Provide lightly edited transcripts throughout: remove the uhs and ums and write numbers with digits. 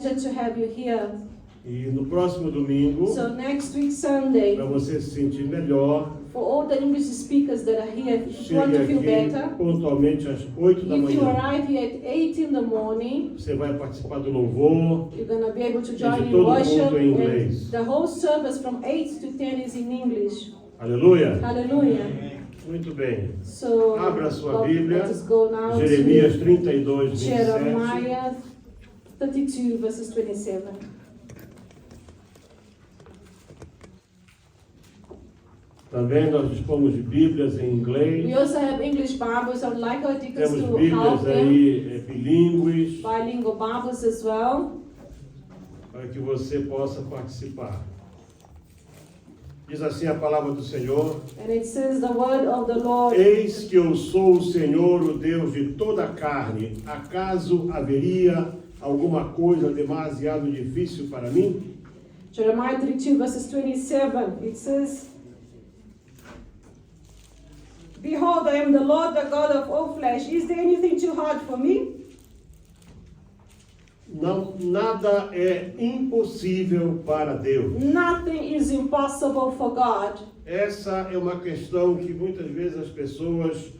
to have you here. E no próximo domingo, So next week Sunday, para você se sentir melhor, for all the English speakers that are here, if you want chegue to feel aqui better, pontualmente às 8 da if you manhã. arrive here at 8 in the morning, Você vai participar do louvor. you're going to be able to de join in todo worship. culto em inglês. And the whole service from 8 to 10 is in English. Aleluia. Hallelujah. Muito bem. So Abra sua Bíblia, let us go now Jeremias to 32, 27. Jeremiah 32 verses 27. Também nós dispomos de Bíblias em We inglês. also have English Bibles. I would like our deacons Temos to help Bíblias them. aí bilíngues Bilingual Bibles as well. para que você possa participar. Diz assim a palavra do Senhor: And it says the word of the Lord. Eis que eu sou o Senhor, o Deus de toda a carne. Acaso haveria alguma coisa demasiado difícil para mim? Jeremiah 32 verses 27. It says, Behold, I am the Lord, the God of all flesh. Is there anything too hard for me? Não, nada é impossível para Deus. Nothing is impossible for God. Essa é uma questão que muitas vezes as pessoas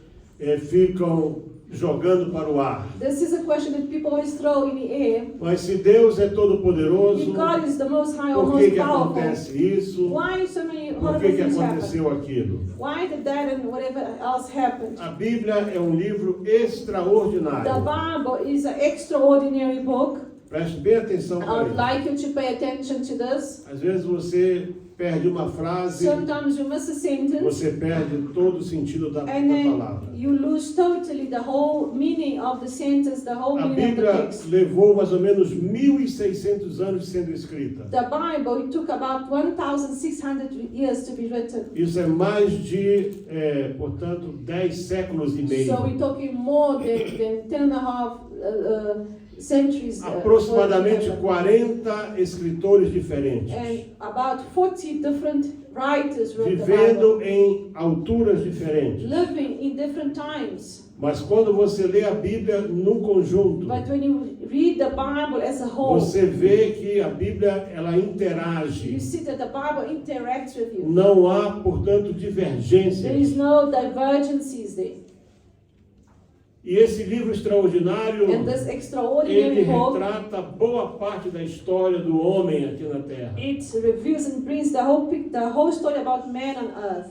ficam jogando para o ar. This is a question that people always throw in the air. Mas se Deus é todo-poderoso, If God is the most high or por most que powerful, acontece isso? why so many Por horrible que things happen? aconteceu aquilo? Why did that and whatever else happened? A Bíblia é um livro The extraordinário. Bible is an extraordinary book. Preste bem atenção I para would isso. like you to pay attention to this. Às vezes você perde uma frase, Sometimes you miss a sentence você perde todo o sentido da and palavra. then you lose totally the whole meaning of the sentence, the whole A meaning of the Bíblia text. levou mais ou menos 1.600 anos sendo escrita. The Bible, it took about 1,600 years to be written. Isso é mais de, portanto, 10 séculos e meio. So we're talking more than 10 and a half centuries. Aproximadamente altogether. 40 escritores diferentes, And about 40 different writers wrote the Bible, vivendo em alturas diferentes. living in different times. Mas quando você lê a Bíblia num conjunto, But when you read the Bible as a whole, você vê que a Bíblia ela you interage. see that the Bible interacts with you. Não há, portanto, There is divergências. no divergencies there. E esse livro extraordinário, And this ele extraordinary book, retrata boa parte da história do homem aqui na Terra. it reviews and brings the whole story about man on earth.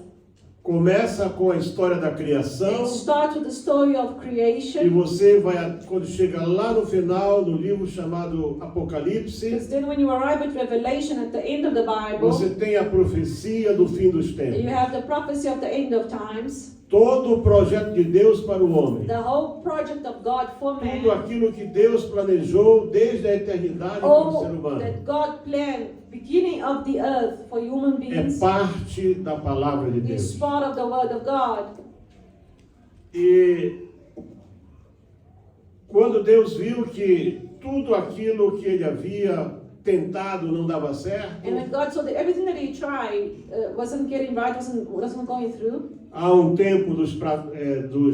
Começa com a história da It criação starts with the story of e creation. você vai, quando chega lá no final, no livro chamado Apocalipse, Because then when you arrive at Revelation at the end of the Bible, você tem a profecia do fim dos you tempos. have the prophecy of the end of times, Todo o projeto de Deus para o homem. the whole project of God for Tudo man, aquilo que Deus planejou desde a eternidade para o ser all humano. that God planned, beginning of the earth for human É beings, parte da palavra de is Deus. part of the word of God. E quando Deus viu que tudo aquilo que ele havia tentado não dava certo, And when God saw that everything that he tried wasn't getting right, wasn't going through, há um tempo dos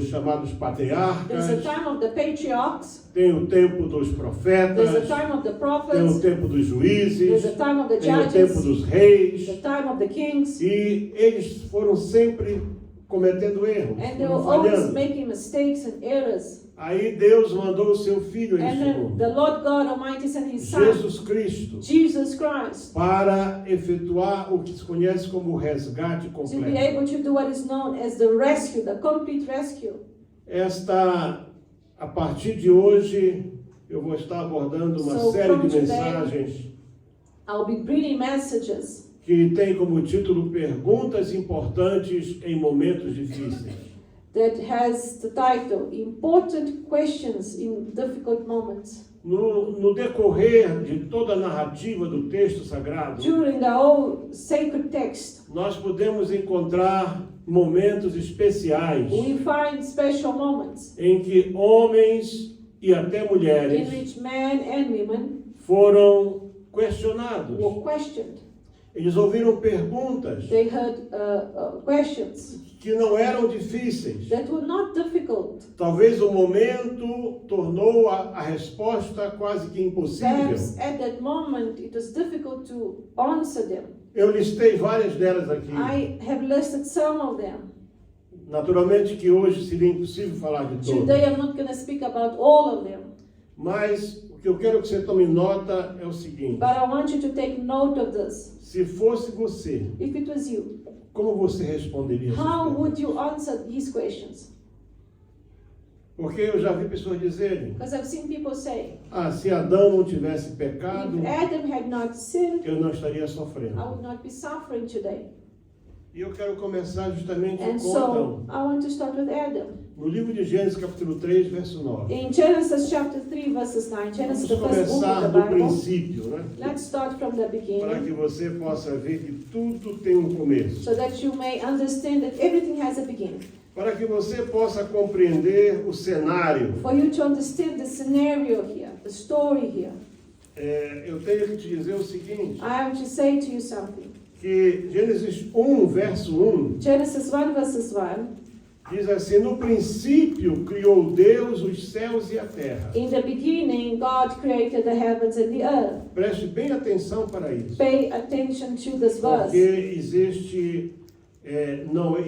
chamados there's a patriarcas, time of the patriarchs, tem o tempo dos there's a profetas, time of the tem o prophets, tempo dos there's juízes, a time of the tem o tempo judges, dos reis, the time of the kings, e eles foram sempre cometendo erros, and they were foram always falhando. making mistakes and errors. Aí Deus mandou o seu Filho em And then segundo, the Lord God Almighty sent His Son, Jesus Cristo, Jesus Christ, para efetuar o que se conhece como o resgate to be completo. able to do what is known as the rescue, the complete rescue. A partir de hoje, eu vou estar abordando uma So, série from de today, mensagens I'll be bringing messages que tem como título Perguntas Importantes em Momentos Difíceis. that has the title, Important Questions in Difficult Moments. No decorrer de toda a narrativa do texto sagrado, During the whole sacred text, nós podemos encontrar momentos especiais we find special moments em que homens e até in mulheres which men and women foram questionados. were questioned. Eles ouviram perguntas They heard questions que não eram difíceis. that were not difficult. Talvez o momento tornou a resposta quase que impossível. Perhaps at that moment it was difficult to answer them. Eu listei várias delas aqui. I have listed some of them. Naturalmente que hoje seria impossível falar de todas. Today I'm not going to speak about all of them, Mas o que eu quero que você tome nota é o seguinte. but I want you to take note of this. Se fosse você, If it was you, como você responderia essas how perguntas? would you answer these questions? Porque eu já vi pessoas dizerem, Because I've seen people say, se Adão não tivesse pecado, if Adam had not sinned, eu não estaria I sofrendo. would not be suffering today. E eu quero começar justamente And com so Adão. I want to start with Adam. No livro de Gênesis, capítulo 3, verso 9. In Genesis chapter 3, verses 9, Genesis, Vamos the first book começar of the do Bible. princípio, né? Let's start from the Para beginning que você possa ver que tudo tem um começo. so that you may understand that everything has a beginning. Para que você possa compreender o cenário, For you to understand the scenario here, the story here, eu tenho que te dizer o seguinte, I have to say to you something. que Gênesis 1, verso 1, Genesis 1 verses 1, diz assim, no princípio criou Deus os céus e a terra. in the beginning God created the heavens and the earth. Preste bem atenção para isso. Pay attention to this Porque verse. existe,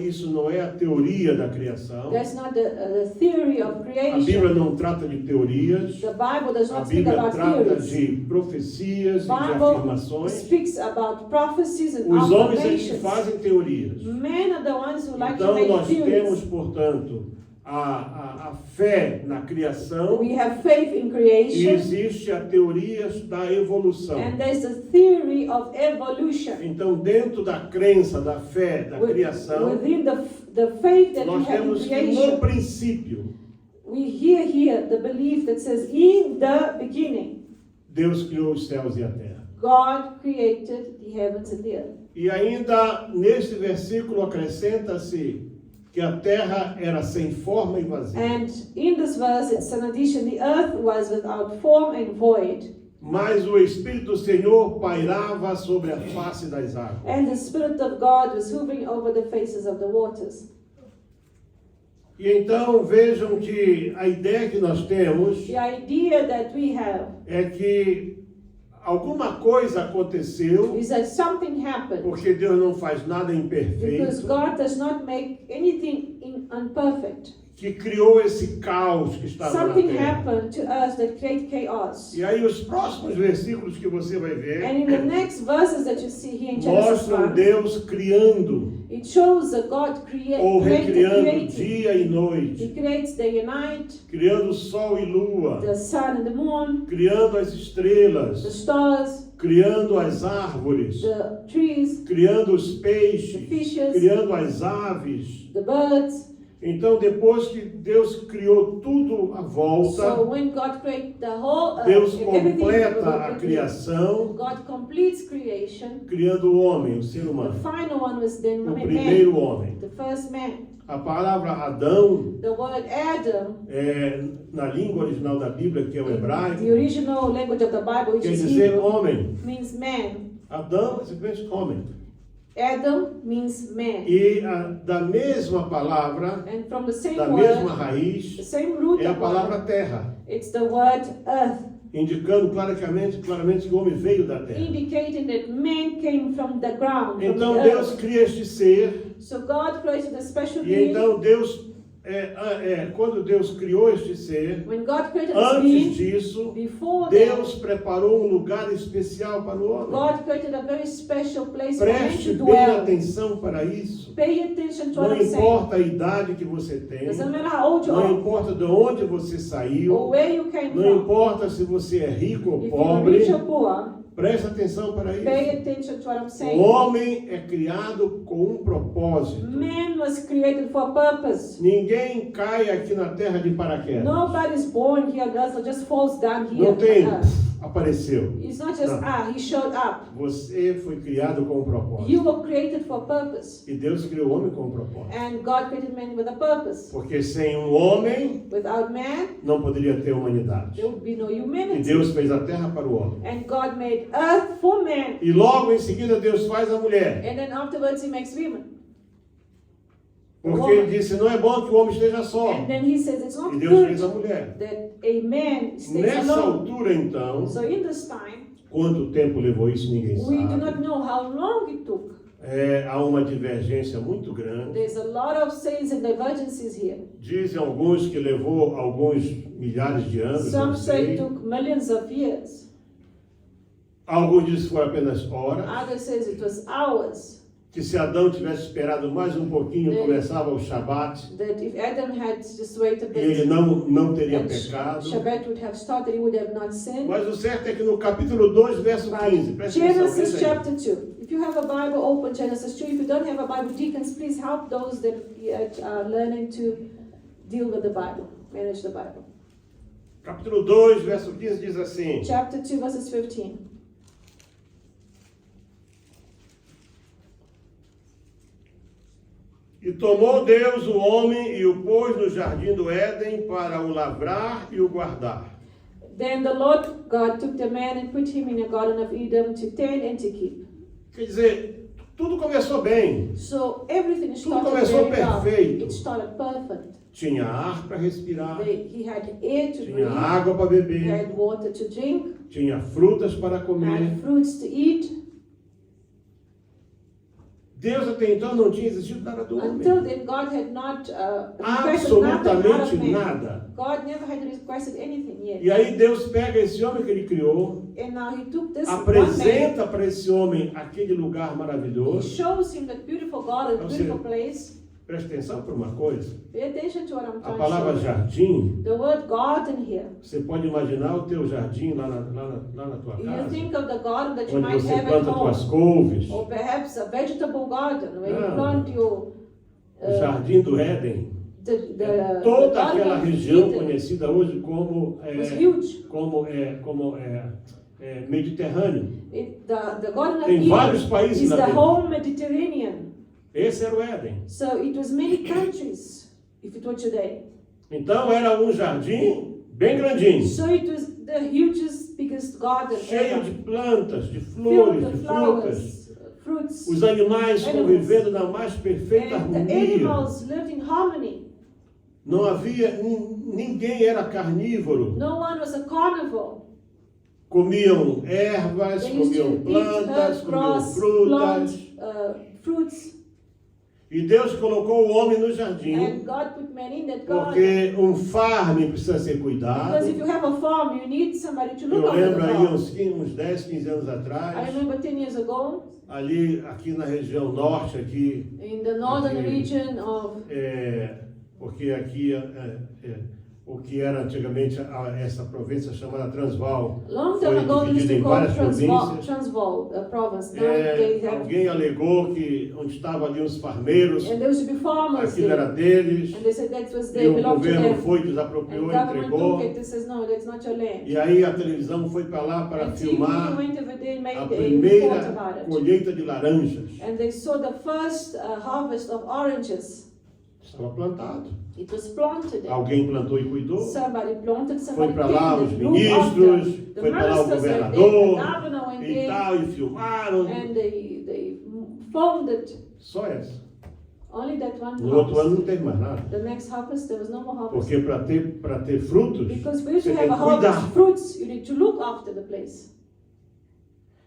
isso não é a teoria da criação. That's not the theory of A Bíblia creation. não trata de teorias. The Bible does A not speak Bíblia about trata theories. de profecias e de Bible afirmações. speaks about prophecies and Os homens é que affirmations. fazem teorias. Men are the ones who like to Então make nós temos, theories. portanto, a fé na criação We have faith in e creation, existe a teoria da evolução. and there's the theory of evolution. Então, dentro da crença, da fé, da criação, Within the faith that we nós have in temos que, no creation, princípio, we hear here the belief that says, in the beginning, Deus criou os céus e a terra. God created the heavens and the earth. E ainda neste versículo acrescenta-se que a terra era sem forma e vazia. And in this verse, it's an addition, the earth was without form and void, Mas o Espírito do Senhor pairava sobre a face das águas. and the Spirit of God was hovering over the faces of the waters. E então vejam que a ideia que nós temos The idea that we have é que alguma coisa aconteceu, is that something happened, porque Deus não faz nada because imperfeito, God does not make anything imperfect. que criou esse caos que estava na Something terra. happened to us that create chaos. E aí os próximos versículos que você vai ver And in the next verses that you see here in Genesis mostram 1, Deus criando it shows that God ou recriando creating. dia e noite, He creates day and night, criando sol e lua, the sun and the moon, criando as the estrelas, stars, criando as árvores, the trees, criando os peixes, The fishes. criando as aves. the birds. Então, depois que Deus criou tudo à So volta, when God creates the whole earth, Deus everything, completa a criação, God completes creation. criando o homem, o ser The humano, final one was then o man, primeiro homem. the first man. A palavra Adão, The word Adam, na língua original da Bíblia, que é o hebraico, the original language of the Bible, which quer is dizer Hebrew, homem. means man. Adão é simplesmente homem. Adam means man. E da mesma palavra, And from the same da mesma word, the raiz, same root é a of palavra word, terra, it's the word earth, indicando claramente que o homem veio da terra. indicating that man came from the ground, from Então the Deus earth. cria este ser, So God created a special e being. então Deus, quando Deus criou este ser, When God created this antes being, disso, before Deus that, preparou um lugar especial para o homem. God created a very special place for man Preste to bem dwell. atenção para isso. Pay attention to what Não I'm saying. importa a idade que você tem, Doesn't matter how old you não are importa de onde você or saiu, where you came não from. importa se você é rico ou If you're pobre, rich or poor, preste atenção para pay isso. attention to what I'm O saying. homem é criado com um propósito. Man was created for a purpose. Ninguém cai aqui na terra de paraquedas. Nobody's born here on earth or just falls down here Não tem. on earth. apareceu. It's not just, Não. he showed up. Você foi criado com um propósito. You were created for a purpose. E Deus criou o homem com um propósito. And God created man with a purpose. Porque sem um homem Without man, não poderia ter humanidade. there would be no E humanity. Deus fez a terra para o homem. And God made earth for man. E logo em seguida Deus faz a mulher. And then afterwards he makes women. Porque ele disse, não é bom que o homem esteja só. And then he says it's E not Deus fez a good mulher. that a man stays Nessa alone. altura, então, So in this time, quanto tempo levou isso, ninguém we do not sabe. know how long it took. Há uma divergência muito grande. There's a lot of sins and divergences here. Dizem alguns que levou alguns milhares de anos, não Some say sei. it took millions of years. Alguns dizem que foram apenas horas. Others says it was hours. Que se Adão tivesse esperado mais um pouquinho, começava o Shabat. That if Adam had just waited a E ele bit, não teria and pecado. Shabbat would have started, he would have not sinned. Mas o certo é que no capítulo 2, verso 15, But presta atenção, Genesis veja aí. chapter 2. If you have a Bible, open Genesis 2. If you don't have a Bible, deacons, please help those that are learning to deal with the Bible, manage the Bible. Capítulo 2, verso 15 diz assim: Chapter 2, verses 15. E tomou Deus o homem e o pôs no jardim do Éden para o lavrar e o guardar. Then the Lord God took the man and put him in a garden of Eden to tend and to keep. Quer dizer, tudo começou bem. So everything Tudo started começou very well. perfeito. It started perfect. Tinha ar para respirar, He had air to tinha breathe, água para he beber, had water to drink, tinha frutas para comer. had fruits to eat. Deus até então não tinha existido nada do Until homem. then, God had not requested nothing out of Absolutamente man. nada. God never had requested anything yet. E aí Deus pega esse homem que ele criou, And now he took this one man, apresenta para esse homem aquele lugar he maravilhoso. shows him that beautiful garden, Ou beautiful seja, place. Presta atenção por uma coisa. Pay attention to what I'm A trying to palavra show you. jardim, The word garden here. você pode imaginar o teu jardim lá na tua You casa, think of the garden that you onde might você have at planta tuas home. couves, Or perhaps a vegetable garden where you Não. plant your o jardim do Éden. the Toda garden aquela of região Eden conhecida hoje como was huge. Mediterrâneo. The garden of Tem vários Eden países is lá the dentro. whole Mediterranean. Esse era o Éden. So it was many countries, if it were today. Então era um jardim bem grandinho, So it was the hugest, biggest garden cheio de ever. plantas, de Filled flores, with de frutas. flowers, fruits, Os animais Animals. convivendo na mais perfeita and the harmonia. animals lived in harmony. Não havia, ninguém era carnívoro. No one was a carnivore. Comiam ervas, They used comiam to eat plantas, herb, comiam grass, frutas. plant, fruits. E Deus colocou o homem no jardim, And God put man in that garden. porque um farm precisa ser cuidado. Because if you have a farm, you need somebody to look Eu after the lembro aí farm. uns 10, 15 anos I atrás, remember 10 years ago, aqui na região norte, aqui, in the northern Okay. region of, porque aqui o que era antigamente essa província chamada Transvaal long foi time ago, they used dividida em to call várias Transvaal, províncias. province. Now they have, Alguém alegou que onde estavam ali os farmeiros, and there used to be farmers aquilo era there. deles, And they said that was e they o belonged to governo them. foi, desapropriou, And government entregou. took it and says, no, that's not your land. E aí a televisão foi para lá para And TV filmar went over there and made a a report primeira about it. colheita de laranjas. And they saw the first harvest of oranges. Estava plantado. It was planted. Alguém plantou e cuidou. Somebody planted, Foi somebody para lá os tended, looked ministros, after. The foi para lá o ministers went there, governador the governor went e there, tal, e filmaram. and they filmed it. Só essa. Only that one No outro ano harvest. não teve mais nada. The next harvest, there was no more harvest. Porque para ter frutos, Because for you você to tem have que a harvest cuidar. fruits, you need to look after the place.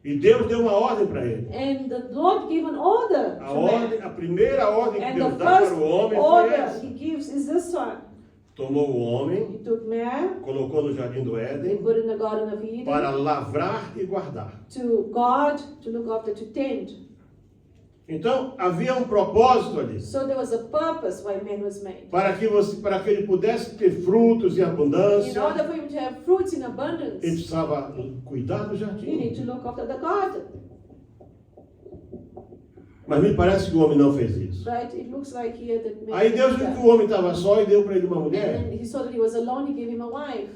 E Deus deu uma ordem para ele. And the Lord gave an order A to man. ordem, a primeira ordem que And Deus the dá first para o homem foi order essa. He gives is this one. Tomou o homem, He took man, colocou no jardim do he Éden put in the Garden of Eden para lavrar e guardar. to guard, to look after, to tend. Então havia um propósito ali. So there was a purpose why man was made. Para que ele pudesse ter frutos em In abundância, order for him to have fruits in ele abundance, precisava cuidar do you need jardim. to look after the garden. Mas me parece que o homem não fez isso. Right? It looks like here that man Aí Deus did viu that. que o homem estava só e deu para ele uma And mulher. then he saw that he was alone, he gave him a wife.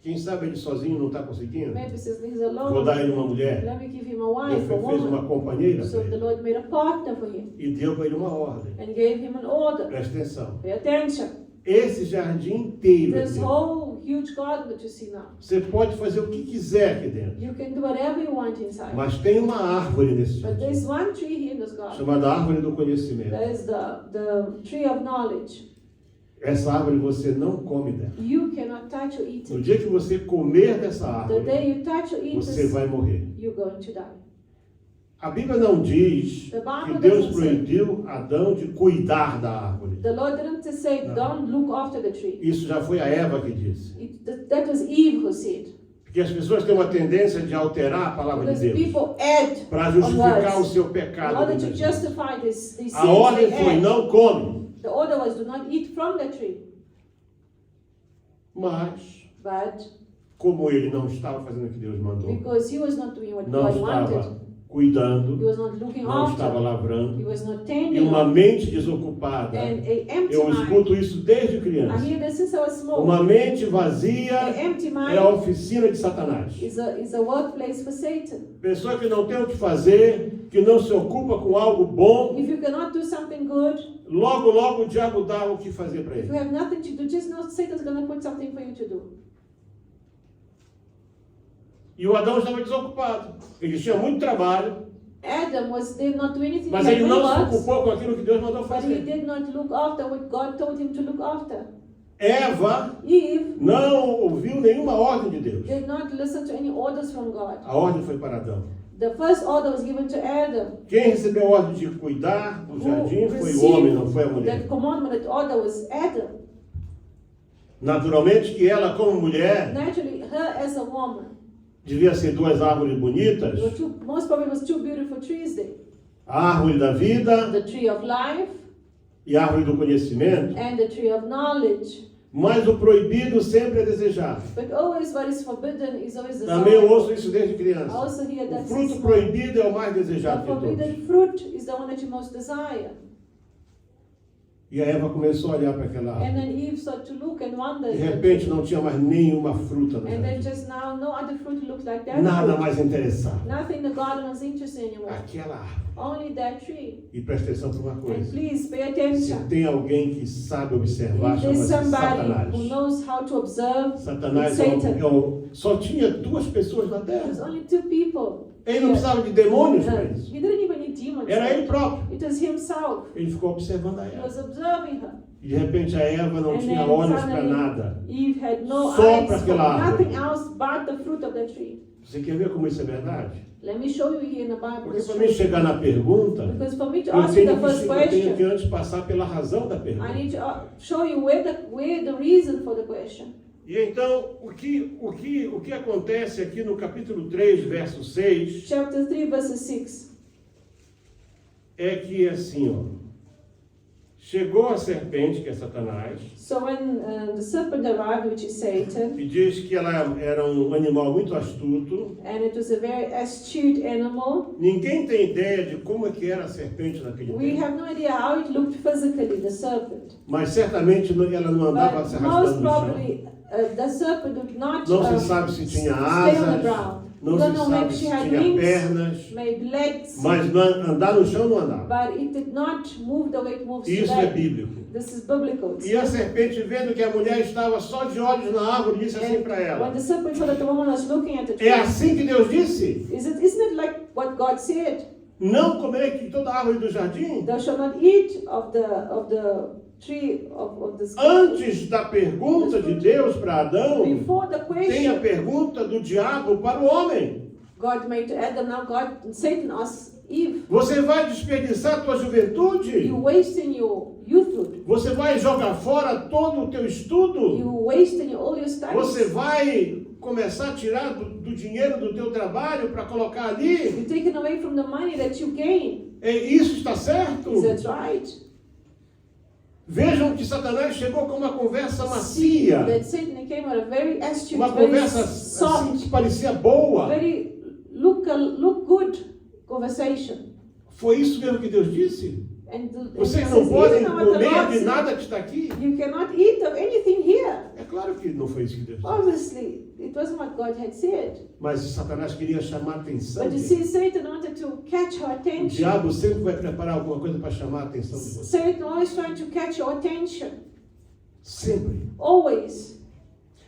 Quem sabe ele sozinho não está conseguindo? Maybe says he's Vou alone. dar ele uma mulher. Let me give him a wife, a Deus fez uma woman. companheira para So the ele. Lord made a partner for him E deu para ele uma ordem. and gave him an order. Presta atenção. Pay attention. Esse jardim inteiro This aqui, whole huge garden that you see now. você pode fazer o que quiser aqui dentro. You can do whatever you want inside. Mas tem uma árvore nesse But jardim, there's one tree here in this garden. chamada árvore do conhecimento. That is the tree of knowledge. Essa árvore você não come dela. You cannot touch or eat No it. dia que você comer dessa The árvore, day you touch or eat você this, vai morrer. you're going to die. A Bíblia não diz The Bible que Deus doesn't say. proibiu Adão de cuidar da árvore. The Lord didn't say, No. don't look after the tree. Isso já foi a Eva que disse. That was Eve who said. Porque as pessoas têm uma tendência de alterar a palavra de Because Deus people add para on justificar o words. seu In pecado. order to muitas vezes. justify this, they A ordem foi, add. não come. The order was, do not eat from the tree. Mas, But como ele não estava fazendo o que Deus mandou, because he was not doing what não God wanted, estava cuidando, he was not looking não estava after, lavrando, he was not e tending, uma mente desocupada, and a empty eu mind. escuto isso desde I criança. hear this since I was small. Uma mente vazia An empty é a mind oficina de Satanás. is a workplace for Satan. Pessoa que não tem o que fazer, que não se ocupa com algo bom, If you cannot do something good, logo, logo o diabo dá o que fazer para if you ele. have nothing to do, just know Satan's going to put something for you to do. E o Adão estava desocupado. Ele tinha muito trabalho, Adam was there not doing anything, mas he had ele many não se works, ocupou com aquilo que Deus mandou but he fazer. did not look after what God told him to look after. Eva Eve não ouviu nenhuma ordem de Deus. did not listen to any orders from God. A ordem foi para Adão. The first order was given to Adam. Quem recebeu a ordem de cuidar do jardim foi o homem, não foi a mulher. That commandment, that order was Adam. Naturalmente que ela, como mulher, Naturally, her as a woman, devia ser duas árvores bonitas. most probably was two beautiful trees there. A árvore da vida The tree of life e a árvore do conhecimento. and the tree of knowledge. Mas o proibido sempre é desejado. But always what is forbidden is always Também eu ouço desired. isso desde I criança. also hear O that fruto since proibido é o mais the desejado de todos. forbidden fruit is the one that you most desire. E a Eva começou a olhar para aquela And árvore. then Eve started to look and wonder. De repente não tinha mais nenhuma fruta no And then jardim. just now, no other fruit looked like that. Nada fruit. mais interessava. Nothing the garden was interested anymore. Aquela árvore. Only that tree. E presta atenção para uma And coisa. please pay Se attention. tem alguém que sabe observar, If there's chama-se somebody who Satanás. knows how to observe, Satanás it's Satan. só tinha duas pessoas na There's terra. only two people. Ele não precisava de demônios para He isso. didn't even need demons. Era ele próprio. It was himself. Ele ficou observando a He Eva. was observing her. E de repente a Eva não And tinha then olhos para suddenly, nada. Eve had no Só eyes para for aquela árvore. nothing else but the fruit of the tree. Você quer ver como isso é verdade? Let me show you here in the Bible. Porque it's para true. mim chegar na pergunta, Because for me to eu ask you tenho the first que, eu tenho que question, antes passar pela razão da I pergunta. need to show you where the reason for the question. E então, o que acontece aqui no capítulo 3, verso 6, Chapter 3, verse 6. é que assim, ó, chegou a serpente, que é Satanás, So when the serpent arrived, which is Satan, e diz que ela era um animal muito astuto. and it was a very astute animal, Ninguém tem ideia de como é que era a serpente naquele we tempo, have no idea how it looked physically, the serpent. mas certamente ela não andava se But most arrastando no chão. probably the serpent would not Não se sabe se tinha stay on the asas, ground. não We don't se know, sabe maybe se she had tinha wings, pernas, maybe legs, mas andar no chão não andava. but it did not move the way it moves Isso é today. bíblico. This is biblical. E a serpente, vendo que a mulher estava só de olhos na árvore, disse assim para When ela: the serpent saw that the woman was looking at the tree, é assim que Deus disse? isn't it like what God said? Não comer de toda a árvore do jardim? Thou shalt not eat of the tree of this. Antes da pergunta de Deus para Adão, Before the tem a question, pergunta do diabo para o homem. God made to Adam. Now Satan asked Eve, Você vai desperdiçar a tua juventude? "You wasting your youthhood? Você vai jogar fora todo o teu estudo? You wasting all your studies? Você vai começar a tirar do dinheiro do teu trabalho para colocar ali? You're taken away from the money that you gain. Isso está certo? Is that right? Vejam que Satanás chegou com uma conversa See macia, that Satan came out a very astute, uma very conversa assim soft, que parecia boa. very look good conversation. Foi isso mesmo que Deus disse? And Vocês it não says, podem "Isn't that what the comer Lord de said? nada que está aqui. You cannot eat of anything here." É É claro que não foi isso que Deus disse. Obviously, it wasn't what God had said. Mas Satanás queria chamar a atenção. But you see, Satan wanted to catch our O attention. diabo sempre vai preparar alguma coisa para chamar a atenção de você. Satan always trying to catch your attention. Sempre. Always.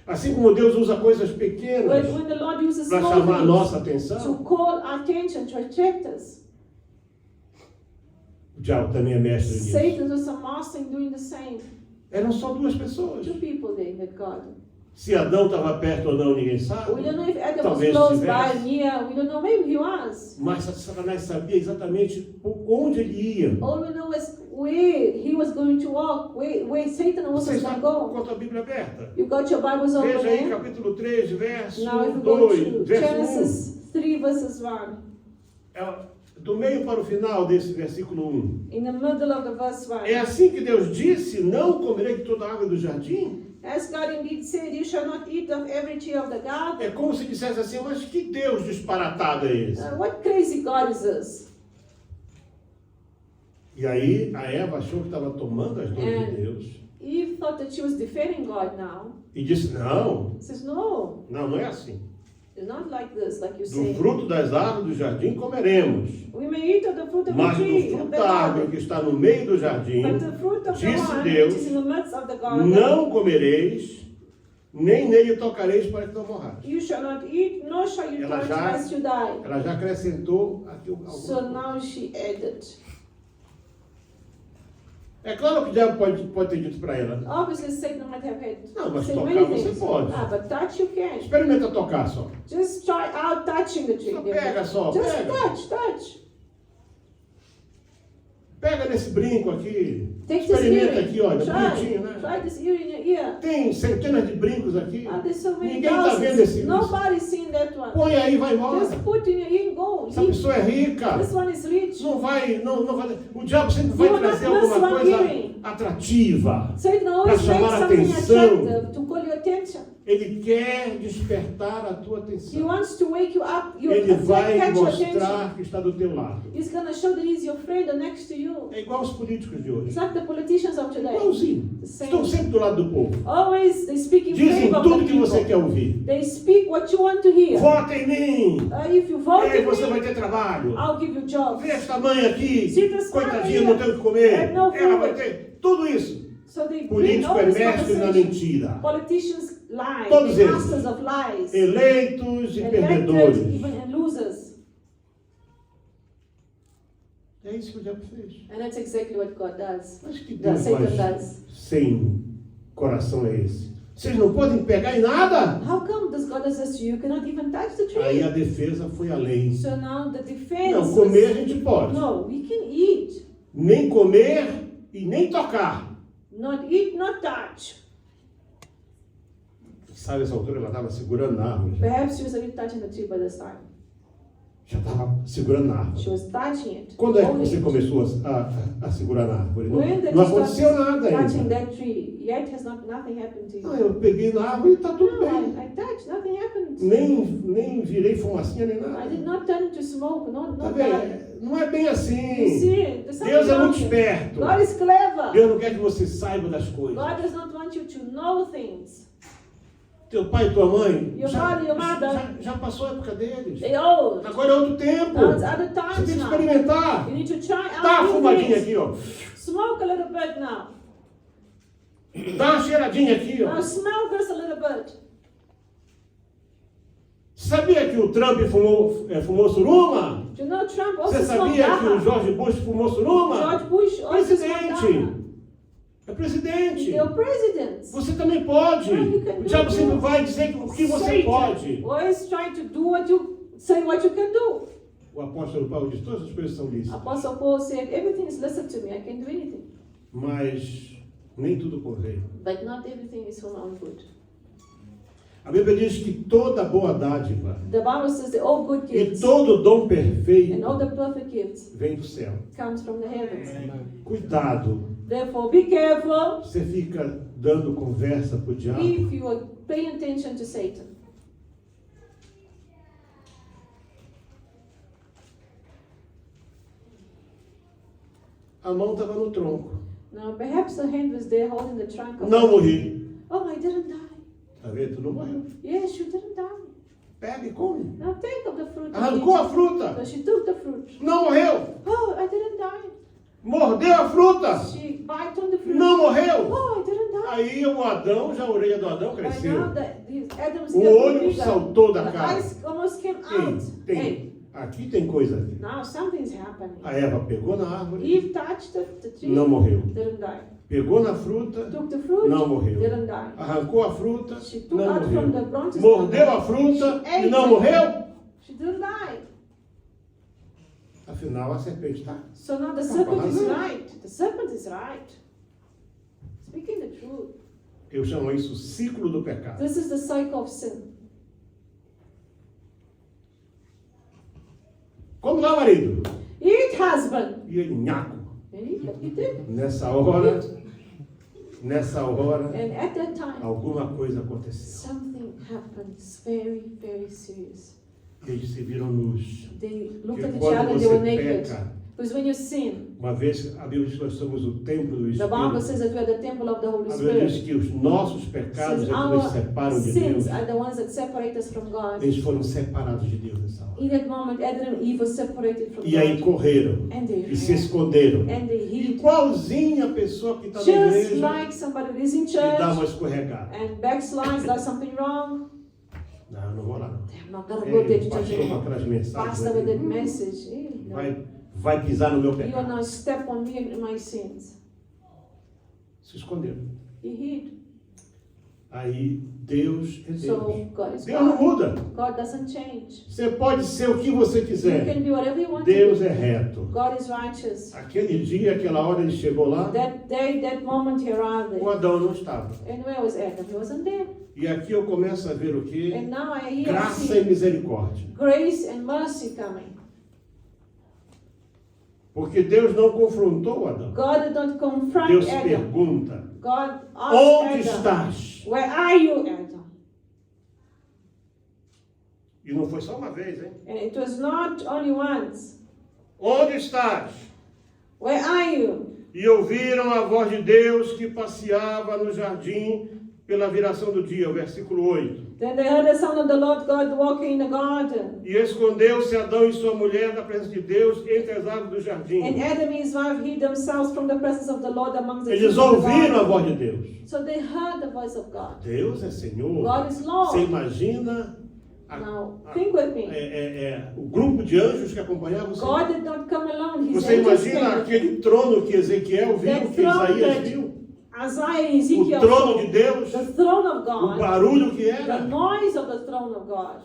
Assim como Deus usa coisas pequenas When the Lord uses para small chamar a nossa things atenção, to call our attention, to attract us. o diabo também é mestre nisso. Satan was a master in doing the same. Eram só duas pessoas. Two people there in that garden. Se Adão estava perto ou não, ninguém We sabe. don't know if Adam was Talvez close by, tivesse. near. We don't know. Maybe he was. Mas Satanás sabia exatamente por onde ele ia. All we know is where he was going to walk, where Satan was Você going está to go. com a tua Bíblia aberta? You got your Bibles open Veja aí there? capítulo 3, verso Now if you go 2, to verso Genesis 3 verses 1. 1. Do meio para o final desse versículo 1. In the middle of the verse 1. É assim que Deus disse, não comerei de toda a árvore do jardim? As God indeed said, you shall not eat of every tree of the garden. É como se dissesse assim, mas que Deus disparatado é esse? What crazy God is this? E aí a Eva achou que estava tomando as dores de Deus Eve thought that she was defending God now. e disse, não, Says, no, não é assim. it's not like this, like you Do say. fruto das árvores do jardim comeremos, We may eat of the fruit of the mas do tree, fruto of the da árvore garden. que está no meio do jardim, But the fruit of the disse one Deus, which is in the midst of the garden, não comereis, nem nele tocareis para que não morrais. you shall not eat, nor shall you Ela touch já- lest you die. Ela já acrescentou aqui alguma So coisa. now she added. É claro que o diabo pode ter dito para ela, Obviously, Satan might have had não, mas said tocar many você things. pode. But touch you can. Experimenta tocar só. Just try out touching the tree. Só pega só, Just pega. touch. Pega nesse brinco aqui. Take this Experimenta earring. aqui, olha, Try. bonitinho, né? Try this earring in your ear. Tem centenas de brincos aqui. There's so many Ninguém está vendo esse. Nobody's seen that one. Põe aí, vai embora. Just put in your ear and go. Essa pessoa é rica. This one is rich. Não vai. O diabo sempre vai You will trazer not miss alguma one coisa hearing. atrativa. Satan always Para chamar makes a something atenção. attractive to call your attention. Ele quer despertar a tua He atenção. wants to wake you up. Ele vai Catch your attention. mostrar que está do teu lado. He's going to show that he's your friend or next to you. É igual os políticos de hoje. It's like the politicians of today. Igualzinho. The same. Estão sempre do lado do povo. Always they speak in Dizem favor of tudo the que você people. quer ouvir. They speak what you want to hear. Vota em mim. If you vote Aí in você me, vai ter trabalho. I'll give you jobs. Vê esta mãe aqui. See this Coitadinha, mother não tem o que comer. here. No Ela food. vai ter tudo isso. So they bring Político all é this mestre na conversation. mentira. Politicians lie. Todos They're eles. masters of lies. Eleitos e Elected, perdedores. even and losers. É isso que o diabo fez. And that's exactly what God does. Mas que That Deus Satan mais does. sem coração é esse? Vocês não podem pegar em nada? How come this God does this to you? You cannot even touch the Aí tree. a defesa foi além. So now the defense. Não, comer a gente pode. No, we can eat. Nem comer e nem tocar. Not eat, not touch. Sabe, essa altura ela estava segurando na árvore. Perhaps she was already touching the tree by this time. Já estava segurando na árvore. She was touching it. Quando é que holding você it. começou a segurar na árvore? When did Não you aconteceu start nada touching ainda. that tree? Yet has nothing happened to you. Ah, eu peguei na árvore e está tudo No, bem. I touched, nothing happened. Nem virei fumacinha nem I did nada. not turn to smoke, Tá not vendo? that. Não é bem You assim. see, there's something Deus é wrong muito here. esperto. God is clever. Deus não quer que você saiba das coisas. God does not want you to know things. Teu pai e tua mãe Your father, your mother. já passou a época deles. They old. Agora é outro tempo. Now it's other Você tem times que now. experimentar. You need to try Dá uma out new fumadinha things. aqui, ó. Smoke a little bit now. Dá uma cheiradinha aqui, ó. Now smell this a little bit. Sabia que o Trump fumou suruma? Do you know Trump also Você smoked sabia que o dahah? George Bush fumou suruma? George Bush also smoked Presidente. dahah. É presidente. They're presidents. Você também pode. Well, you can O do diabo it. sempre vai dizer o que você Satan pode. always trying to do what you say what you can do. O apóstolo Paulo diz, todas as coisas são lícitas. Apostle Paul said, everything is listed to me, I can do anything. Mas nem tudo convém. But not everything is for my own good. A Bíblia diz que toda boa dádiva The Bible says that all good e gifts todo dom and perfeito all the perfect gifts vem do céu. comes from the heavens. Cuidado. Therefore, be careful Você fica dando conversa pro diabo. if you are paying attention to Satan. A mão estava no tronco. Now, perhaps the hand was there holding the trunk of Não the tree. morri. Oh, I didn't die. Tá vendo? Tu não morreu. Yes, you didn't die. Pega e come. Now take of the fruit. and Arrancou eat. a fruta. So she took the fruit. Não morreu. Oh, I didn't die. Mordeu a fruta. She bite on the fruit. Não morreu. Oh, I didn't die. Aí o Adão, já a orelha do Adão By cresceu. now, Adam's O getting olho bigger. saltou da The cara. eyes almost came Tem, out. Hey, tem. Aqui tem coisa aqui. now something's happening. A Eva pegou na árvore, Eve touched the tree. não morreu. Didn't die. Pegou na fruta, Took the fruit. não morreu. Didn't die. Arrancou a fruta, She took não out from the morreu. branches. Mordeu a fruta She ate e não it. morreu. She didn't die. Afinal, a serpente está. So now the serpent is right. The serpent is right. Speaking the truth. Eu chamo isso ciclo do pecado. This is the cycle of sin. Como lá, marido? Eat, husband. E ele, nhaco. And he did. Nessa hora, And at that time, alguma coisa aconteceu. something happens very, very serious. Eles se viram nus. They looked Porque at each quando other and they você were naked. peca, Because when you sin, uma vez a Bíblia diz que nós somos o templo do the Bible Espírito. says that we are the temple of the Holy A Bíblia diz Spirit. que os nossos pecados Says é que our nos separam de sins Deus. are the ones that separate us from God. Eles foram separados de Deus nessa hora. In that moment, Adam and Eve were separated from E aí God. correram And they e se ran. esconderam. And they hid. Igualzinho a pessoa que está na Just igreja like somebody who is in e dá uma church escorregada. and backslides, does something wrong. Não, eu não vou lá não. I'm not going to go there to church Pastor com anymore. aquelas mensagens. Pastor with that message. No. Vai pisar no meu You will pecado. not step on me and my sins. Se esconderam. He hid. Aí Deus é Deus. So God is Deus não God. muda. God doesn't change. Você pode ser o que você You quiser. can be whatever you want Deus to é be. reto. God is righteous. Aquele dia, aquela hora, ele chegou lá, That day, that moment he arrived o there. Adão não estava. And where was Adam? He wasn't there. E aqui eu começo a ver o que? And now I hear Graça e misericórdia. grace and mercy coming. Porque Deus não confrontou o Adão. God did not confront Deus Adam. pergunta, God onde asked Adam, estás? where are you, Adam? E não foi só uma vez, hein? And it was not only once. Onde estás? Where are you? E ouviram a voz de Deus que passeava no jardim pela viração do dia, o versículo 8. Then they heard the sound of the Lord God walking in the garden. E escondeu-se Adão e sua mulher da presença de Deus entre as árvores do jardim. And Adam and his wife hid themselves from the presence of the Lord among the Eles trees of the ouviram a garden. voz de Deus. So they heard the voice of God. Deus é Senhor. God is Lord. Você imagina Now, think with me. o grupo de anjos que acompanhava o Senhor? God did not come alone. His Você angels imagina came. aquele trono que Ezequiel viu, That que Isaías throne viu? Isaiah and O Ezekiel trono saw. de Deus, The throne of o God. barulho que The era. noise of the throne of God.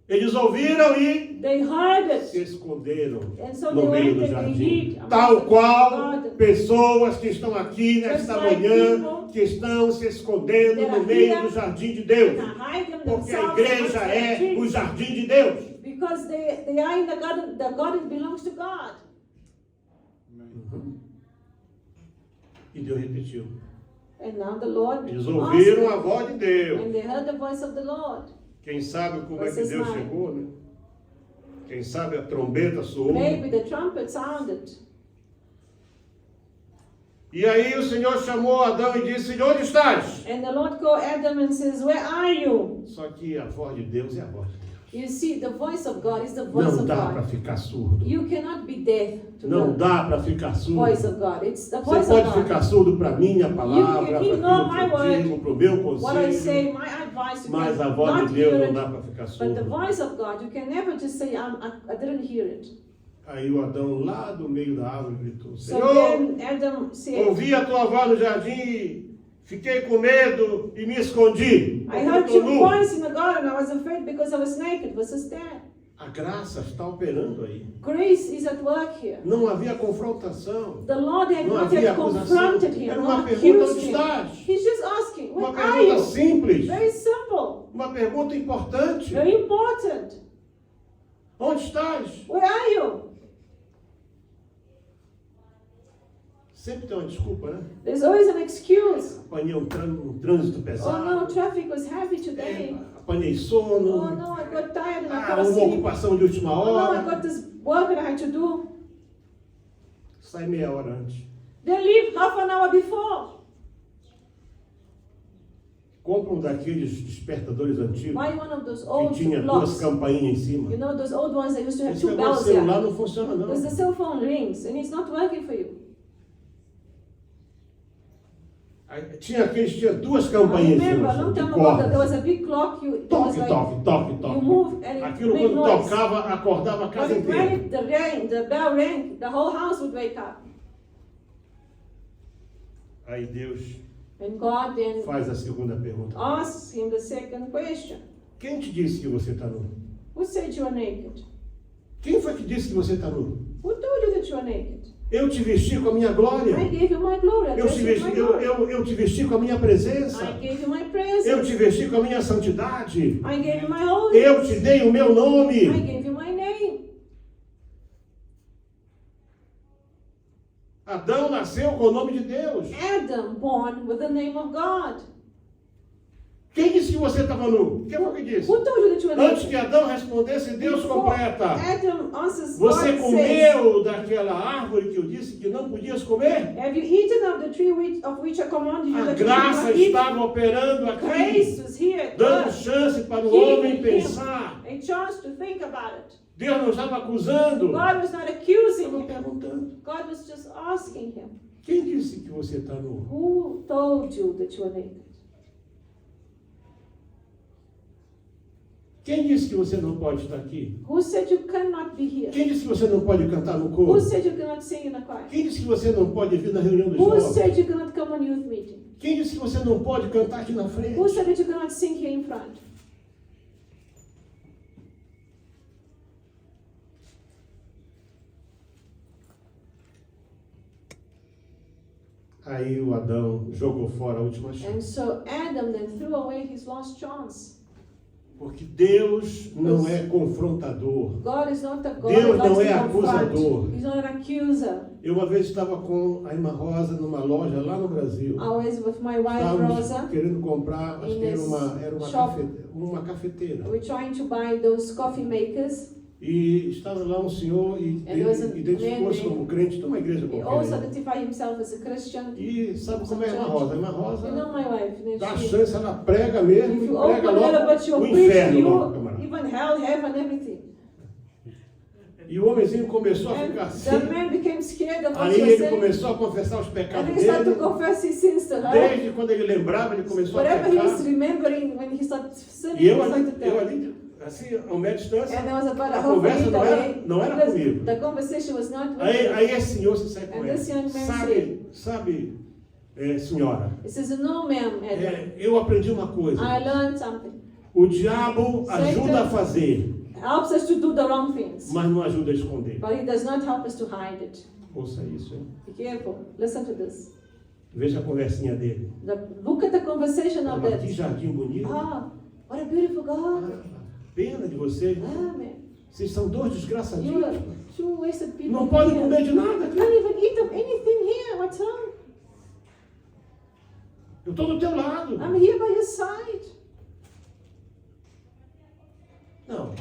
Eles ouviram e They heard se it. esconderam And so they no meio went do and they jardim. hid among Tal the qual garden. pessoas que estão aqui nesta Just like manhã, people que estão se escondendo that no are meio here do jardim de Deus. And hide them Porque a themselves igreja amongst the é o trees. jardim de Deus. Because they are in the garden. The garden belongs to God. E Deus repetiu. And now the Lord Eles asked ouviram a them, voz de Deus. and they heard the voice of the Lord. Quem sabe como é que Verses Deus 9. chegou, né? Quem sabe a trombeta soou. Maybe the trumpet sounded. E aí o Senhor chamou Adão e disse, onde estás? And the Lord called Adam and says, where are you? Só que a voz de Deus é a voz de Deus. You see, the voice of God is the voice Não of dá para God. ficar surdo. You cannot be deaf to Não the dá para ficar surdo. voice of God. It's the Você voice pode of God. ficar surdo para a minha palavra, para ignore aquilo my que eu word, digo, para o meu What I say, conselho, my advice, you mas a can voz not de Deus hear não it. dá para ficar But the surdo. voice of God, you can never just say, I didn't hear it. Aí o Adão lá do meio da árvore gritou, So Senhor, then Adam said, ouvi a tua voz no jardim, fiquei com medo e me escondi. I porque heard eu your tô nu." voice in the garden. I was afraid because I was naked. Versus 10. A graça está operando aí. Grace is at work here. Não havia confrontação. The Lord had Não not havia yet acusação. confronted him, Era uma not pergunta, accused onde him. estás? He's just asking, Uma where are pergunta you? simples. Very simple. Uma pergunta importante. Very important. Onde estás? Where are you? Sempre tem uma desculpa, né? There's always an excuse. Apanhei um trânsito Oh pesado. no, traffic was heavy today. Apanhei Oh sono. no, I got tired and I fell Uma asleep. ocupação de última Oh no, I hora. got this work that I had to do. Sai meia hora antes. They leave half an hour before. Compra um daqueles despertadores antigos Buy one of those que old tinha clocks. 2 campainhas em cima. You know those old ones that used to have Esse 2 negócio bells de celular here. não funciona não. Because the cell phone rings and it's not working for you. Aí, tinha 2 I campainhas em remember a cima, long de time ago that there cordas. was a big clock. It was Toque, like toque, toque, you toque. move and it Aquilo made quando noise. tocava, acordava a But casa when inteira. the bell rang, the whole house would wake up. Aí Deus And God then faz a segunda pergunta. asks him the second question. Quem te disse que você está nu? Who said you are naked? Quem foi que disse que você está nu? Who told you that you are naked? Eu te vesti com a minha glória. I gave you my glory. I Eu te, dressed you with my vesti, glory. eu te vesti com a minha presença. I gave you my Eu te presence. vesti com a minha santidade. I gave you my holiness. Eu te dei o meu I nome. gave you my name. Adão nasceu com o nome de Deus. Adam born with the name of God. Quem disse que você estava nu? Quem foi que disse? Who told you that you were Antes naked? que Adão respondesse, Deus Before completa. Adam answers, Você God says, comeu daquela árvore que eu disse que não podias comer? have you eaten of the tree of which I commanded you A that you graça should not eat? estava operando aqui, Grace was here at dando work. chance para o Giving homem him pensar. a chance to think about it. Deus não estava acusando, God was not accusing estava him. perguntando. God was just asking him, Quem disse que você está nu? who told you that you were naked? Quem disse que você não pode estar aqui? Who said you cannot be here? Quem disse que você não pode cantar no Who coro? said you cannot sing in a choir? Quem disse que você não pode vir na reunião dos Who jovens? said you cannot come on youth meeting? Quem disse que você não pode cantar aqui na frente? Who said that you cannot sing here in front? Aí o Adão jogou fora a última And chance. so Adam then threw away his last chance. Porque Deus não é confrontador. God is not a God Deus who likes não é to confront. acusador. He's not an accuser. Eu uma vez estava com a irmã Rosa numa loja lá no Brasil. I was with my wife Estávamos Rosa. querendo comprar, acho que era uma Shop. uma cafeteira. We're trying to buy those coffee makers. E estava lá um senhor e And ele there was a identificou-se man como crente de uma igreja He qualquer. also aí. identified himself as a Christian. E sabe como é a irmã Rosa? A irmã You Rosa know my wife. Then dá she, chance, ela prega mesmo, if e you open prega a little logo bit, she'll o preach to inferno, logo, you, camarada. even hell, heaven, everything. E o homenzinho começou a And ficar the assim. man became scared of what Aí she was ele saying. começou a confessar os And pecados he started to dele. confess his sins to her. Desde quando ele lembrava, ele começou a Whatever he was pecar. remembering when he started sinning, E eu he started to ali, tell. assim, a uma distância. And there was about a A half conversa minute não era- away. não era because comigo. The conversation was not with Aí, me. aí esse senhor se sai com And ela. this young man Sabe, senhora, He says, no ma'am, Adam. eu aprendi uma coisa. I learned something. O diabo Satan- ajuda a fazer, Helps us to do the wrong things. mas não ajuda a esconder. But he does not help us to hide it. Ouça isso, hein? Be careful. Listen to this. Veja a conversinha dele. Look at the conversation of Fala, que that. jardim bonito. Ah, what a beautiful God. Pena de vocês. Ah, man. Vocês são dois You desgraçadinhos. are two wasted people. Não podem here. comer de nada You aqui. can't even eat of anything here. What's wrong? Eu estou do teu lado. I'm here by your side. Não,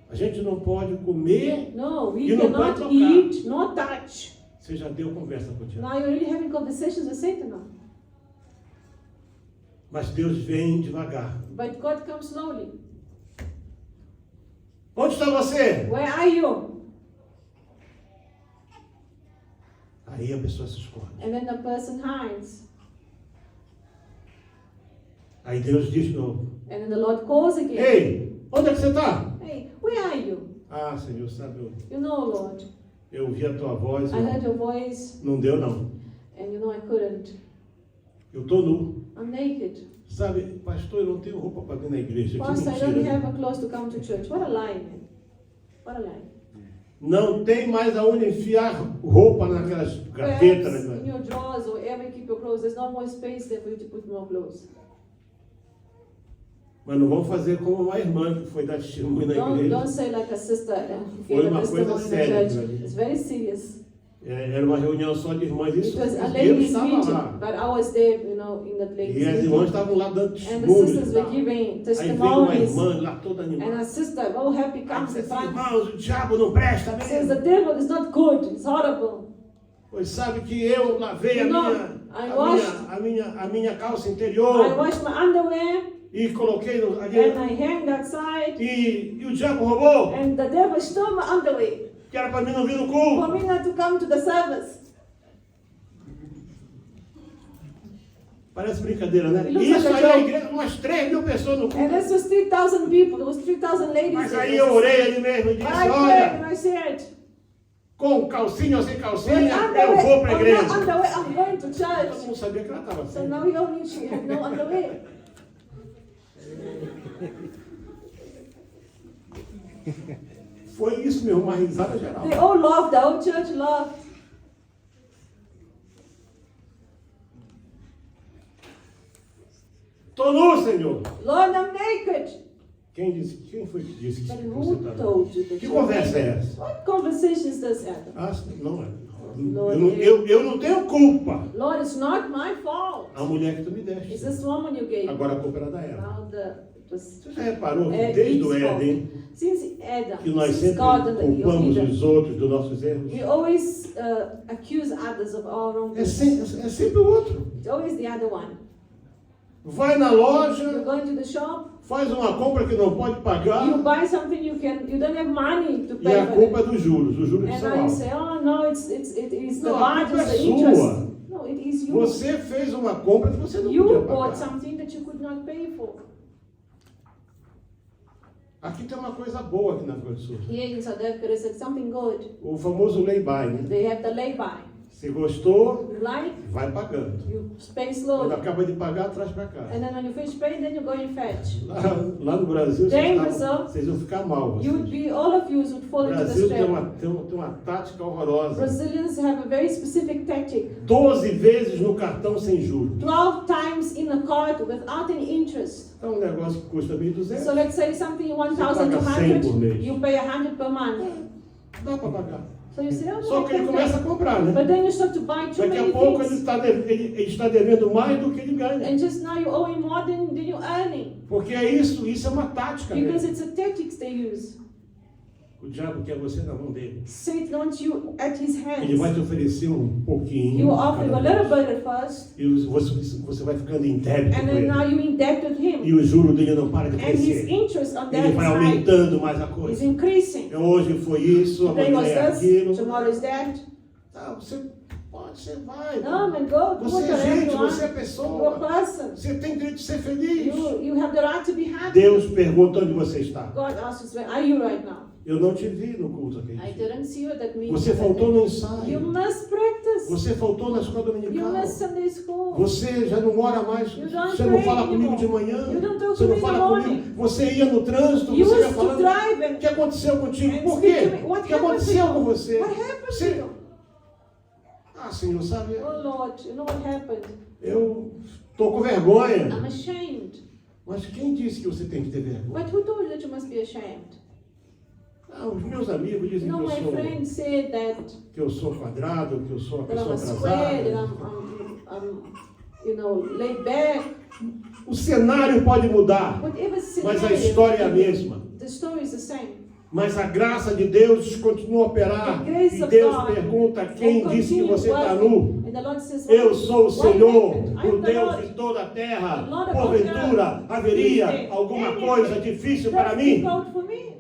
a gente não pode comer. No, we You não cannot pode tocar. eat, no touch. Você já deu conversa com o diabo. Now you're really having conversations with Satan now. Mas Deus vem devagar. But God comes slowly. Onde está você? Where are you? Aí a pessoa se esconde. And then the person hides. Aí Deus diz de novo. And then the Lord calls again. Ei, onde é que você está? Hey, where are you? Ah, Senhor, sabe, You know, Lord. eu ouvi a tua voz. I heard your voice, Não deu, não. and you know I couldn't. Eu estou nu. I'm naked. Sabe, pastor, eu não tenho roupa para vir na igreja. Que Pastor, I don't mentira. have a clothes to come to church. What a lie, man. What a lie. Não tem mais aonde enfiar roupa naquelas gavetas. Perhaps in Né? your drawers or wherever you keep your clothes, there's no more space there for you to put more clothes. Mas não vamos fazer como uma irmã que foi dar testemunho na Don't igreja. say like a sister Foi gave a uma coisa testimony in the séria church. aquilo ali. It's very serious. Era uma reunião só de irmãs. It Isso, was a eu ladies' estava meeting, lá. but I was there, you know, in that ladies' E as meeting. irmãs estavam lá dando And the testemunhos. sisters e were tal. giving Aí veio uma testimonies. irmã lá toda And animada. a sister, all happy, Aí comes disse in assim, front. irmãos, o diabo não presta Says mesmo. the devil is not good, it's horrible. Pois sabe que eu lavei a You know, minha a minha calça I interior washed my underwear e coloquei ali. and I hanged outside. E o diabo roubou, And the devil stole my underwear que era para mim não vir no for culto. me not to come to the service. Parece brincadeira, né? It looks Isso like aí a é a joke. igreja, umas 3.000 pessoas no And culto. this was 3,000 people. There was 3,000 ladies Mas there. aí eu orei ali mesmo e I disse, prayed olha, and I said, com calcinha ou sem with calcinha, eu underwear vou para a or no igreja. underwear, I'm going to Todo church. mundo sabia que ela estava So assim. now we all knew she had no underwear. Foi isso mesmo, uma risada geral. They all laughed. The whole church laughed. Tô nu, Senhor. Lord, I'm naked. Quem foi que disse But que você who está nu? told you that Que you're conversa é naked? essa? What conversation is this, Adam? Ah, não é. Lord, Eu não tenho culpa. Lord, it's not my fault. A mulher que tu me It's deste. this woman you gave me. Agora a culpa era da Eva. Now it was Você já reparou que Eve's desde o fault. Éden, Since Adam, que nós since sempre God and the culpamos Eden, os outros dos nossos erros? we always accuse others of our wrong É doings. sempre o outro. It's always the other one. Vai na You're loja, going to the shop, faz uma compra que não pode pagar you buy something you don't have money to e pay a for culpa it. é dos juros. Os juros And são now you altos. say, oh no, it is the Não, a culpa margins, é the interest. sua. No, it is you. Você fez uma compra que você não You podia bought pagar. something that you could not pay for. Aqui tem uma coisa boa aqui na África do Sul. Here in South Africa, there's something good. O famoso lay-by, né? They have the lay-by. Se gostou, You like, vai pagando. you pay Quando slowly. acaba de pagar, traz para cá. And then when you finish paying, then you go and fetch. Lá no Brasil, Dangerous, vocês vão ficar mal. You would Vocês. be, all of you would fall O into the Brasil tem trap. tem uma tática horrorosa. Brazilians have a very specific tactic. 12 vezes no cartão sem juros. 12 times in a card without any interest. Então, um negócio que custa 1.200, So let's say something paga 100 por mês. 1,200, you pay 100 per month. dá para pagar. So you say, oh, Só no, I que ele can começa a pay. comprar, né? But then you start to buy too Daqui a many pouco ele things. está devendo mais do que ele ganha. And just now you're owing more than you're earning. Porque é isso é uma tática Because mesmo. it's a tactics they use. O diabo quer você na mão dele. Satan wants you at his Ele vai hands. te oferecer um pouquinho. He will offer you a cada little vez. bit at first. E você vai ficando em débito And com then ele. now you're in debt with him. E o juro dele não para de And his crescer. interest on Ele that vai side aumentando mais a is coisa. increasing. Hoje foi isso, Today amanhã was é this, aquilo. tomorrow is that. Tá, você pode, você vai. No, man, go. Do Você é whatever gente, you você é want. pessoa. You're a person. Você tem direito de ser feliz. You have the right to be happy. Deus pergunta onde você está. God asks us, where are you right now? Eu não te vi no culto aquele I dia. didn't see you at that meeting. Você faltou no You ensaio. must practice. Você faltou na escola You dominical. missed Sunday school. Você já não ora mais. You don't Você não pray fala comigo anymore. de manhã. You don't talk Você to não me in the fala comigo. morning. Você ia no trânsito. You Você ia used to falando. drive O and que aconteceu contigo? and Por speak quê? to me. What O que happened to aconteceu you? com você? What happened to Você... you? Ah, Senhor, sabe? Oh Lord, you know what happened? Eu estou com vergonha. I'm ashamed. Mas quem disse que você tem que ter vergonha? But who told you that you must be ashamed? Ah, os meus amigos dizem You know, my friend said que eu sou quadrado, que eu sou uma that I'm pessoa a square, that atrasada. I'm laid back. O cenário pode mudar, Whatever mas a scenario, história é a mesma. the story is the same. Mas a graça de Deus continua a operar. The grace E of Deus God pergunta: quem will disse que continue você está working. nu? And the Lord says, Eu sou o what Senhor, happened? o I'm the Deus Lord. de toda a terra. The Lord of Porventura all the haveria earth. alguma Anything coisa difícil para That's mim? difficult for me.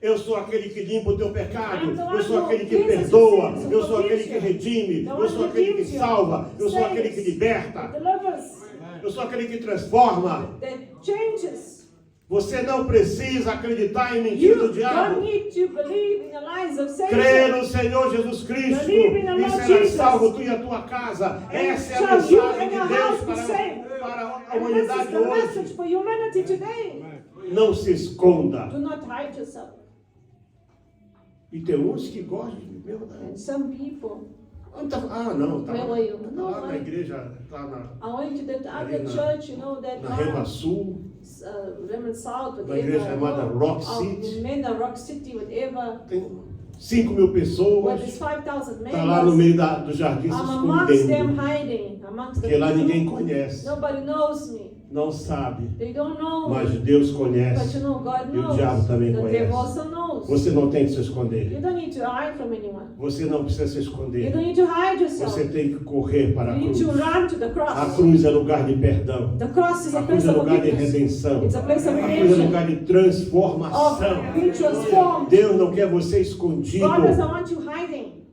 Eu sou aquele que limpa o teu pecado, I'm the one eu sou who aquele que cleanses perdoa, your sins, eu sou aquele forgives que you. redime, The eu one sou who aquele que redeems you, salva, eu sou saves, aquele que liberta, delivers, eu sou aquele que transforma. that changes. Você não precisa acreditar em mentira do You diabo. don't need to believe in the lies of Crê Satan. no Senhor Jesus Cristo Believe in the e Lord serás Jesus. salvo tu e a tua casa. Essa é a shall you mensagem and de your Deus house be saved. para a And this is humanidade the message hoje. for humanity today. Não se esconda. Do not hide yourself. E tem uns que gostam de meu Deus. And some people, Ah, não, tá Where were you? tá No, lá na I- igreja, tá na I went to that Ali other na- church, you know, that Rema Sul, Remnant South, na igreja chamada Rock City. Rock City, whatever. tem 5.000 Where pessoas. there's 5,000 Tá lá no members. meio do jardim se I'm amongst them escondendo. hiding, amongst the Porque lá ninguém people. conhece, Nobody knows me. não sabe. They don't know Mas me. Deus But conhece. you know, God E o knows. diabo também The conhece. devil also knows. knows. Você não tem que se esconder. You don't need to hide from anyone. Você não precisa se You esconder. don't need to hide yourself. Você tem que correr para a You need cruz. to run to the A cross. cruz é lugar de perdão. The cross is a A cruz place é of lugar de forgiveness. redenção. It's a place of A cruz é redemption. lugar de transformação. Of being transformed. Deus não quer você escondido. God doesn't want you hiding.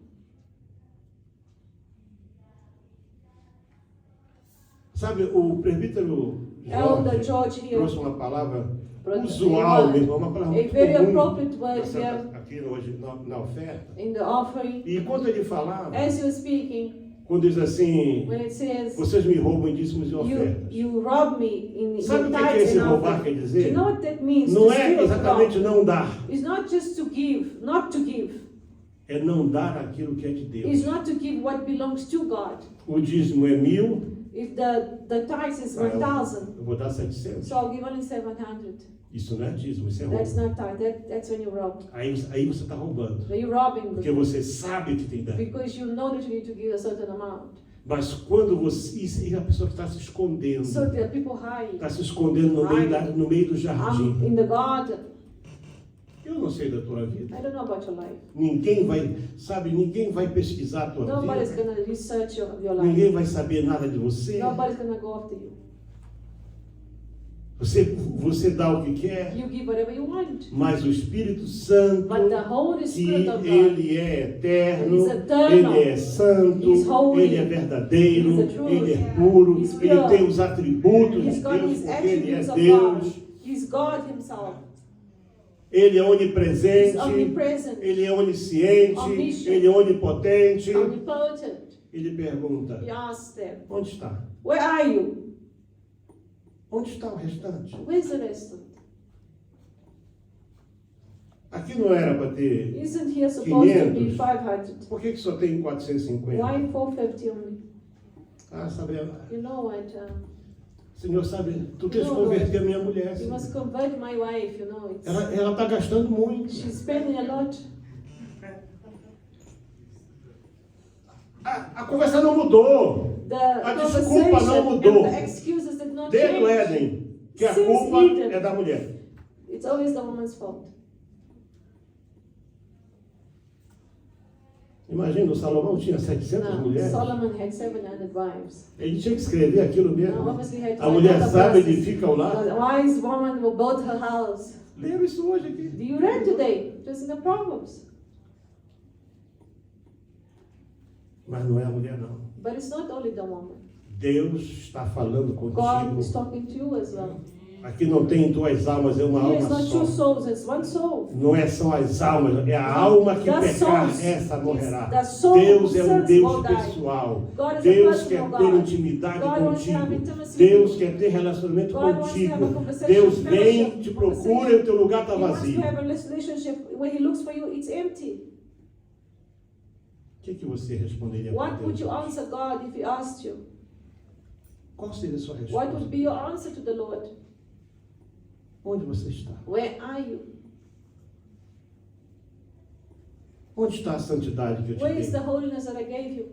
Sabe, o presbítero Elder Jorge George here. trouxe uma palavra Brought usual a mesmo, uma palavra a muito very comum appropriate word nessa- here aqui hoje na oferta. in the offering. E quando ele falava, As you're speaking, quando diz assim, when it says, vocês me roubam em dízimos e ofertas. you rob me in Sabe o que é tithes esse and roubar offering. quer Do dizer? you know what that means? Não To é steal exatamente from. não dar, It's not just to give, not to give. é não dar aquilo que é de Deus. It's not to give what belongs to God. O dízimo é 1.000, If the tithes is 1,000, eu vou dar 700. so I'll give only 700. Isso não é dízimo, isso é That's roubo. not tithe. That's when you rob. Aí você está roubando, So you're robbing porque the você sabe que tem que dar. because you know that you need to give a certain amount. Mas quando você, isso é a pessoa que está se escondendo, So the people hide. está se escondendo no meio do jardim. I'm in the garden. Eu não sei da tua vida. I don't know about your life. Ninguém vai pesquisar a tua Nobody's vida. gonna research your life. Ninguém vai saber nada de você. Nobody's gonna go after you. Você dá o que quer, You give whatever you want. mas o Espírito Santo, But the Holy que Spirit of God, ele é eterno, He's eternal. ele é santo, He's holy. ele é verdadeiro, He's the truth. ele é puro, He's ele pure. tem os atributos He's de got Deus, his porque ele é attributes of Deus. God. He's God Himself. Ele é He's onipresente, omnipresent, ele é onisciente, Omniscient. ele é onipotente. omnipotent. Ele pergunta, He asks them, onde está? where are you? Onde está o restante? Where's the rest? Aqui não era para ter. Isn't here supposed to be 500. 500? Por que só tem 450? Why 450 only? Ah, sabe, You know what? Senhor, sabe, tu tens que Não, converter a minha mulher. You Senhor. must convert my wife, you know. Ela está gastando muito. She's spending a lot. A conversa não mudou. The A desculpa não conversation mudou. and the excuses did not Desde o change. Éden, que a Since culpa Eden. é da mulher. It's always the woman's fault. Imagina, o Salomão tinha 700 No, mulheres. Solomon had 700 wives. Ele tinha que escrever aquilo No, mesmo. obviously he had to A mulher write sabe, other verses. edifica ao lado. The wise woman will build her house. Leram isso hoje aqui. Do you read today? Just in the Proverbs. Mas não é a mulher, não. But it's not only the woman. Deus está falando God contigo. is talking to you as well. Aqui não tem duas almas, é uma Here alma it's not só. two souls, it's one soul. Não é só as almas, é a alma que The pecar, souls. essa morrerá. The soul Deus é um sons Deus will die. pessoal. God is a Deus quer personal ter God. intimidade God wants to have contigo. intimacy Deus with you. quer ter relacionamento God wants to have a contigo. conversation, Deus vem, fellowship, te procura conversation. e o teu lugar está He wants vazio. to have a relationship. When he looks for you, it's empty. O que você responderia para What would Deus? you answer God if He asked you? Qual seria a sua What resposta? would be your answer to the Lord? Onde você está? Where are you? Onde está a santidade que eu te Where is the dei? holiness that I gave you?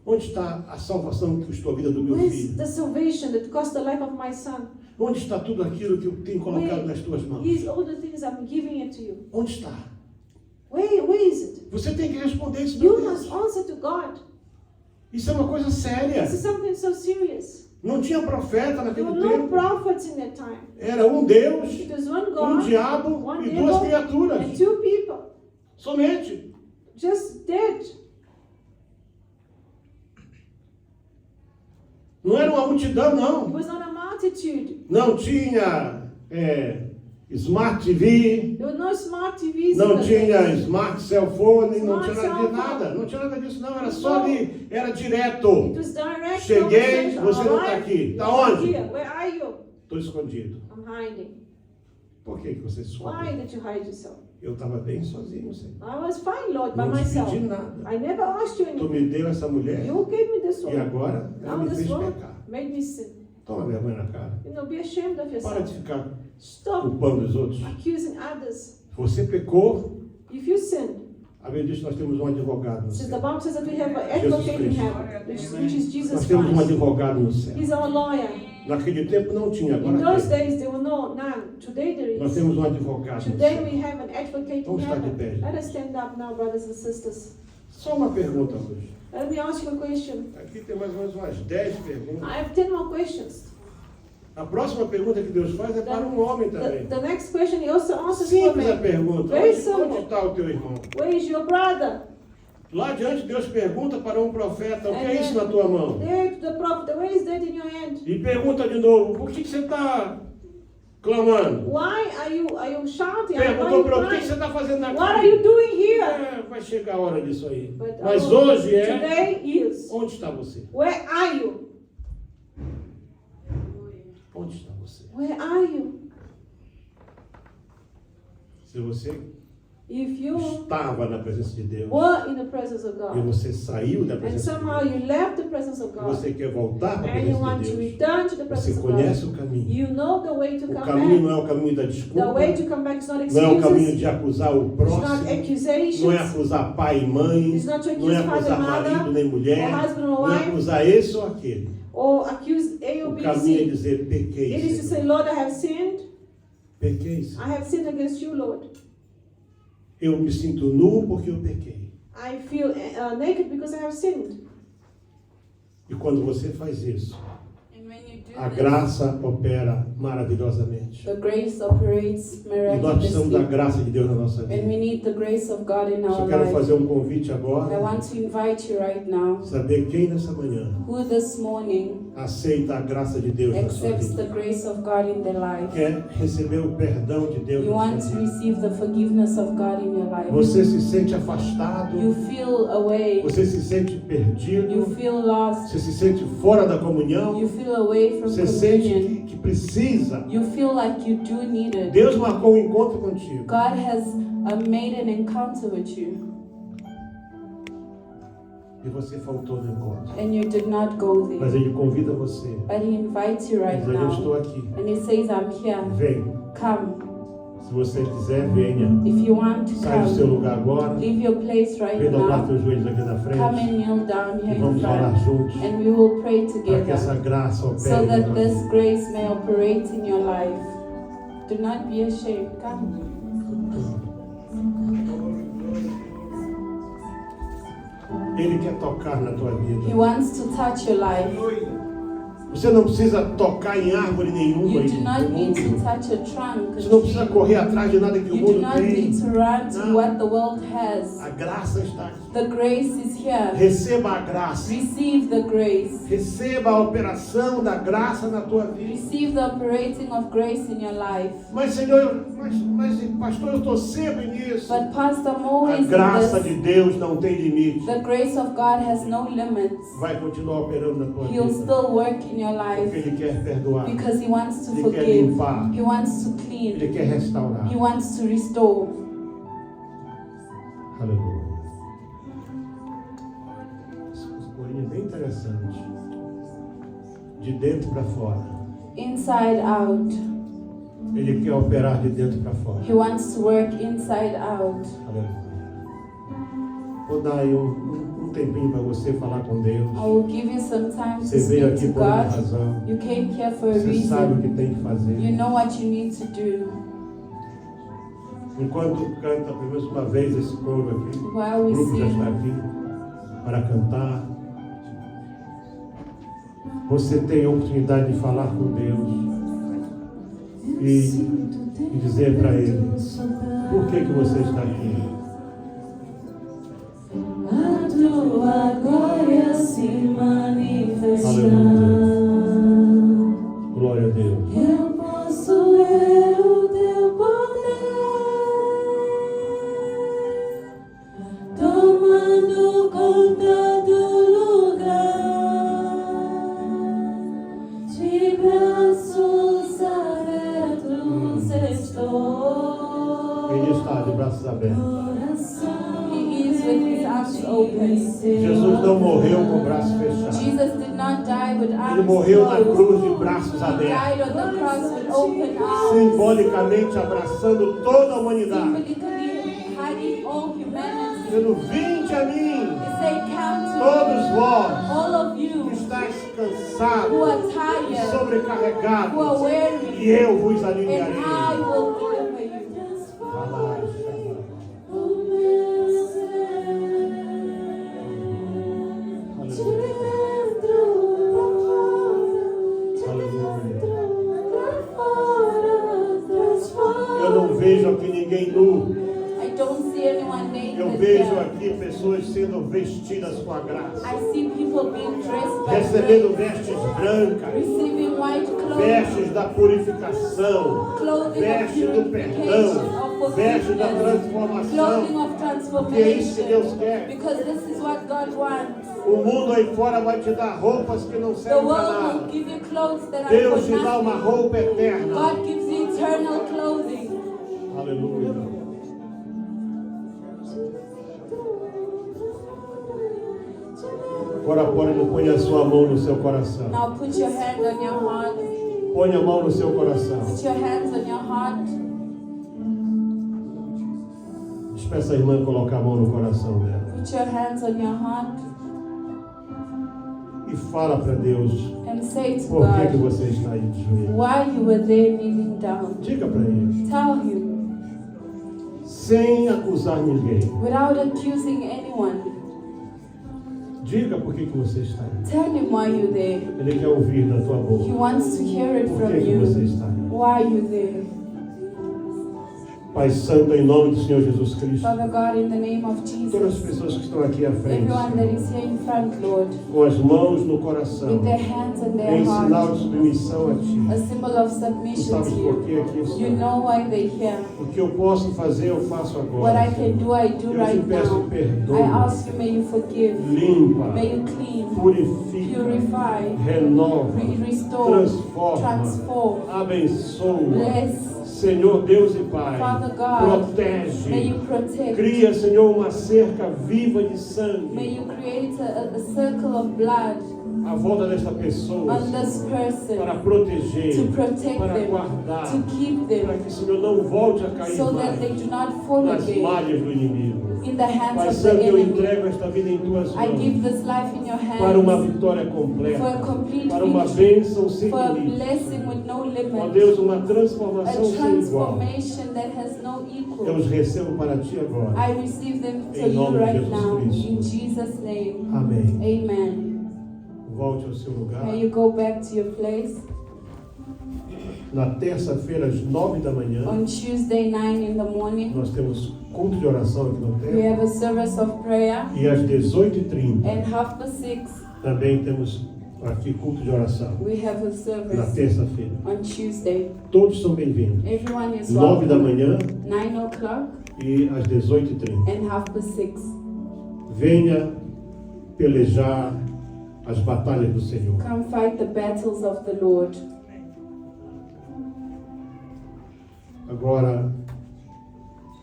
Onde está a salvação que custou a vida do meu Where is filho? the salvation that cost the life of my son? Onde está tudo aquilo que eu tenho colocado nas tuas mãos? Is all the things I'm giving it to you. Onde está? Where is it? Você tem que responder isso para You Deus. must answer to God. Isso é uma coisa séria. This is something so serious. Não tinha profeta There naquele were no tempo. prophets in that time. Era um Deus, It was one um God diabo one e duas devil, criaturas. and two people. Somente. Just dead. Não era uma multidão, It não. was not a multitude. Não tinha Smart TV, There were no smart TVs. não in the tinha days. Smart Cell Phone, não Smart tinha nada de cell phone. nada. Não tinha nada disso, não. Era só ali, era direto. It was direct Cheguei, conversation. você não está Alright? aqui. Está I'm onde? here. Where are you? Estou escondido. I'm hiding. Por que você se Why escondeu? did you hide yourself? Eu estava bem sozinho, Senhor. I was fine, Lord, by Não te myself. pedi nada. I never asked you Tu anything. me deu essa mulher You gave me this e one. agora ela Now me this fez one pecar. made me sin. Toma vergonha na cara. You know, be ashamed of Para de yourself. ficar Stop culpando os outros. accusing others. Você pecou. If you sin, A Bíblia diz que nós temos um advogado no since the céu. Bible says that we have an Jesus advocate in Christ. heaven, which is Jesus Nós temos um Christ. advogado no céu. He's our lawyer. Naquele tempo não tinha, In those agora tem. days, there were none. Today there Nós is. temos um advogado. no Today céu. we have an advocate in Vamos estar de heaven. pé. Let us stand up now, brothers and sisters. Só uma pergunta hoje. Let me ask you a question. Aqui tem mais ou menos umas 10 perguntas. I have 10 more questions. A próxima pergunta que Deus faz é para um homem também. The next question he also answers for Simples a me. pergunta. Very Onde simple. está o teu irmão? Where is your brother? Lá adiante Deus pergunta para um profeta, o que And é isso then na tua mão? There to the prophet, where is that in your hand? E pergunta de novo, por que você está clamando? Why are you shouting? Why are Perguntou you para o que você crying? está fazendo aqui? What are you doing here? É, vai chegar a hora disso aí. But, Mas oh, hoje é, today is. onde está você? Where are you? Onde está você? Where are you? Se você If you estava na presença de Deus were in the presence of e God, você saiu da and presença de somehow Deus, you left the presence of e God, você quer voltar para a and you presença want de to Deus, return to the você presence of conhece God, o caminho. you know the way to O come caminho não back. é o caminho da The desculpa, way to come back is not não é o caminho excuses, de acusar o it's not próximo, não é accusations, acusar pai e mãe, it's not to não é accuse father acusar and marido mother, nem mulher, or husband or não é wife, acusar esse ou aquele. or accuse A or O B, caminho é C. dizer, It pequei, is to say, Senhor. Lord, I have sinned. Pequei, Senhor. I have sinned against you, Lord. Eu me sinto nu porque eu pequei. I feel naked because I have sinned. E quando você faz isso, And when you do a this, graça opera maravilhosamente. the grace operates E nós precisamos da miraculously. graça de Deus na nossa And vida. we need the grace of God in Só our quero life. fazer um convite I agora, want to invite you right now, saber quem nessa manhã who this morning aceita a graça de Deus na sua accepts vida. the grace of God in their life. Quer receber o perdão de Deus You na want sua to vida. receive the forgiveness of God in your life. Você se sente afastado, You feel away. você se sente You perdido, feel lost. você se sente fora da comunhão, You feel away from você sente communion. que precisa. You feel like you do need it. Deus marcou um encontro contigo. God has made an encounter with you, E você faltou no encontro. and you did not go Mas there. Ele convida você. But He invites you right Diz, eu estou now, aqui. and He says, I'm here. Vem. Come. Se você quiser, venha. If you want to Sai do seu come, lugar agora. leave your place right Vem dobrar now. teus joelhos aqui na Come frente. and kneel down E here in vamos orar front, juntos. and we will pray Para que essa together, graça so opere. na that tua this vida. grace may operate in your life. Do not be ashamed. Come. Ele quer tocar na tua He vida. wants to touch your life. Você não precisa tocar em árvore nenhuma. You aí do do not need to mundo. touch a trunk. Você não precisa correr atrás de nada que o You do mundo not need tem. to run to Não. what the world has. A graça está aqui. The grace is here. Receba a graça. Receive the grace. Receba a operação da graça na tua vida. Receive the operating of grace in your life. Mas Senhor, mas pastor, eu estou sempre nisso. But Pastor, I'm A always in graça de this. Deus não tem limite. The grace of God has no limits. Vai continuar operando na tua He'll vida. still work in your Porque life Ele quer perdoar. because He wants to Ele quer forgive. limpar. He wants to clean. Ele quer restaurar. He wants to restore. Aleluia. Esse corinho é bem interessante. De dentro para fora. Inside out. Ele quer operar de dentro para fora. He wants to work inside out. Aleluia. Vou dar aí um tempinho para você falar com Deus. I will give you some time to Você veio speak aqui to por uma God. razão. You came here for a Você sabe o reason. que tem que fazer. You know what you need to do. Enquanto canta pelo menos uma vez esse coro aqui, While o we grupo já está sing, aqui para cantar. Você tem a oportunidade de falar com Deus e dizer para Ele por que você está aqui. A tua glória se manifestar. Glória a Deus. Eu posso ver o teu poder tomando conta do lugar. De braços abertos estou. Ele está de braços abertos. Coração He is with his arms open. Jesus não morreu com braços fechados. Jesus did not die with Ele arms morreu na closed. cruz de braços He abertos, died on the cross with open arms, simbolicamente abraçando toda a humanidade. symbolically hugging all humanity. Dizendo, vinde a mim, He said, come to todos me, vós all of que you estáis who cansados, are tired, sobrecarregados, who are weary, e eu vos and aliviarei. I will deliver you. Eu não vejo aqui ninguém nu. I don't see anyone Eu naked vejo here. aqui pessoas sendo vestidas com a graça, I see people being dressed by recebendo grace, vestes brancas, receiving white clothes, vestes da purificação, clothing of vestes do purification, perdão, of vestes da forgiveness, transformação. clothing of Porque é isso que Deus transformation, quer. because this is what God wants. O mundo aí fora vai te dar roupas que não The servem para world will nada. give you clothes that are Deus for te dá uma nothing. roupa eterna. God gives you eternal clothing. Aleluia. Agora põe a sua mão no seu coração. Now put your hand on your heart. Põe a mão no seu coração. Put your hands on your heart. Despeça a irmã colocar a mão no coração dela. Put your hands on your heart E fala para Deus and say to por que God você está aí de joelho. why you were there kneeling down. Diga para ele, Tell him sem acusar ninguém. without accusing anyone. Diga por que você está aí. Tell him why you're there. Ele quer ouvir da tua He boca. wants to hear it Por from que você you. está aí? Why you're there. Pai Santo, em nome do Senhor Jesus Cristo, Father God, in the name of todas as Jesus, pessoas que estão aqui à frente, everyone that is here in front, Lord, com as mãos no coração, with their hands and their em sinal heart, de submissão a Ti. a symbol of Tu submission sabes to por que you. aqui You estou. know why they're here. O que eu posso fazer, eu faço agora. What I can do, I do Eu te right peço now. perdão. I ask you, may you forgive, Limpa, may you clean, purifica, purify, renova, restore, transforma, transform, abençoa. bless. Senhor Deus e Pai, Father God, protege. may you protect. Cria, Senhor, uma cerca viva de May sangue you create a circle of blood à volta desta pessoa, on this para person proteger, to protect para them, guardar, to keep para them, que, Senhor, não volte a cair so that they mais do not fall nas again malhas do inimigo. in the hands Pai of the Santo, eu enemy. entrego esta vida em Tuas I give mãos this life in your para uma hands vitória for a completa, complete para uma victory, bênção sem for a limite. blessing with no Ó limit, Deus, uma a transformação sem igual. transformation that has no Eu os equal. recebo para Ti agora. I receive them Em to you nome de right Jesus now, Cristo. in Jesus' name. Amém. Amen. Volte ao seu lugar. May you go back to your place. Na terça-feira, às 9 da manhã, On Tuesday, 9 in the morning, nós temos culto de oração aqui no we templo. have a service of prayer. E às 18h30 And 5:30, também temos aqui culto de oração. we have a Na service terça-feira. on Tuesday. Todos são bem-vindos. Everyone is 9 da welcome. manhã 9 o'clock e às 18h30. and 5:30. Venha pelejar as batalhas do Senhor. Come fight the battles of the Lord. Agora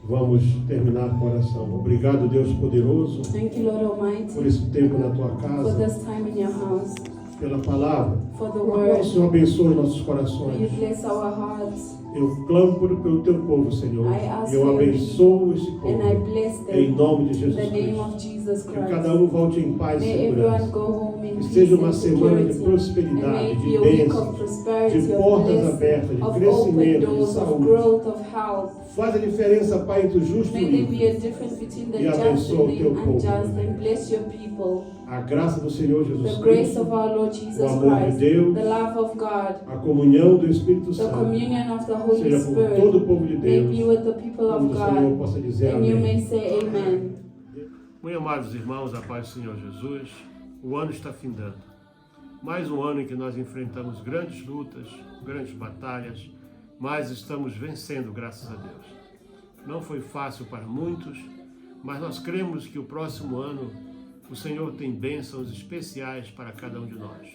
vamos terminar com a oração. Obrigado, Deus poderoso, Thank you, Lord por Almighty, esse tempo na tua for casa, this time in your house, pela palavra. for the O word. Senhor abençoe nossos May you corações. bless our hearts. Eu clamo pelo teu povo, Senhor. I ask Eu you, abençoo esse and I povo. bless Em them nome de in Jesus the name Cristo. of Jesus Que Christ. cada um volte em paz e May everyone segurança. go home in Que peace seja uma and semana de security. And may prosperidade, it de be a week bênçãos, of prosperity, de of portas blessing, abertas, de of open crescimento, de doors, of saúde. growth, of health. Faz a diferença, Pai, entre o justo May e o there be ímpio. a difference between the E just abençoa and o teu the povo unjust, também. and bless your people. A graça do Senhor Jesus The grace Cristo, of our Lord o Jesus amor de Christ, Deus, the love of God, a comunhão do Espírito the Santo, communion of the Holy seja com todo o Spirit, povo de may be Deus, with the people onde of o Senhor God. possa dizer And you may amém. say amen. Meus amados irmãos, a paz do Senhor Jesus, o ano está findando. Mais um ano em que nós enfrentamos grandes lutas, grandes batalhas, mas estamos vencendo, graças a Deus. Não foi fácil para muitos, mas nós cremos que o próximo ano o Senhor tem bênçãos especiais para cada um de nós.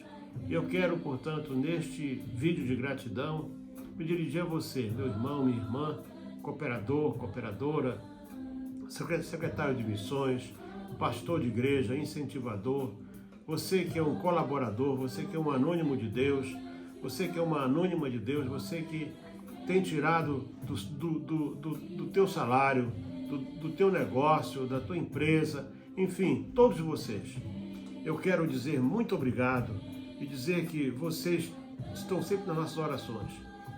Eu quero, portanto, neste vídeo de gratidão, me dirigir a você, meu irmão, minha irmã, cooperador, cooperadora, secretário de missões, pastor de igreja, incentivador, você que é um colaborador, você que é um anônimo de Deus, você que é uma anônima de Deus, você que tem tirado do teu salário, do teu negócio, da tua empresa, enfim, todos vocês. Eu quero dizer muito obrigado e dizer que vocês estão sempre nas nossas orações.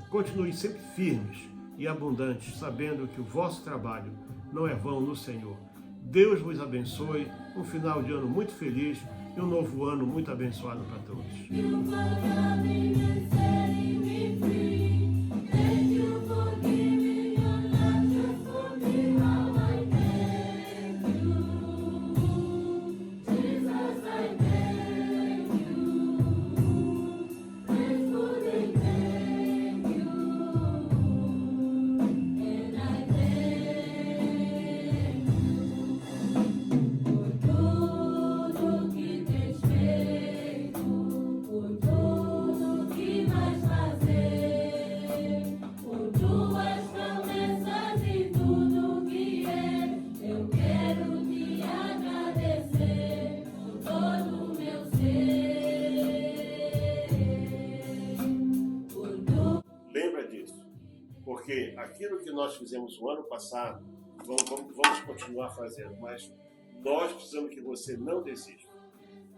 Continuem sempre firmes e abundantes, sabendo que o vosso trabalho não é vão no Senhor. Deus vos abençoe, um final de ano muito feliz e um novo ano muito abençoado para todos. You for loving and setting me free. Thank you for giving your life just for me. How I thank you, Jesus. I thank you. Faithfully thank you, and I thank you por tudo que tens feito, por tudo que vais fazer, por tuas promessas e tudo que é. Eu quero te agradecer com todo o meu ser. Por tudo. Lembra disso, porque aquilo que nós fizemos no ano passado, vamos continuar fazendo, mas nós precisamos que você não desista.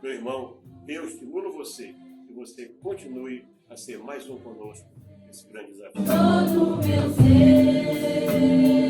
Meu irmão, eu estimulo você, que você continue a ser mais um conosco nesse grande desafio. Todo o meu ser.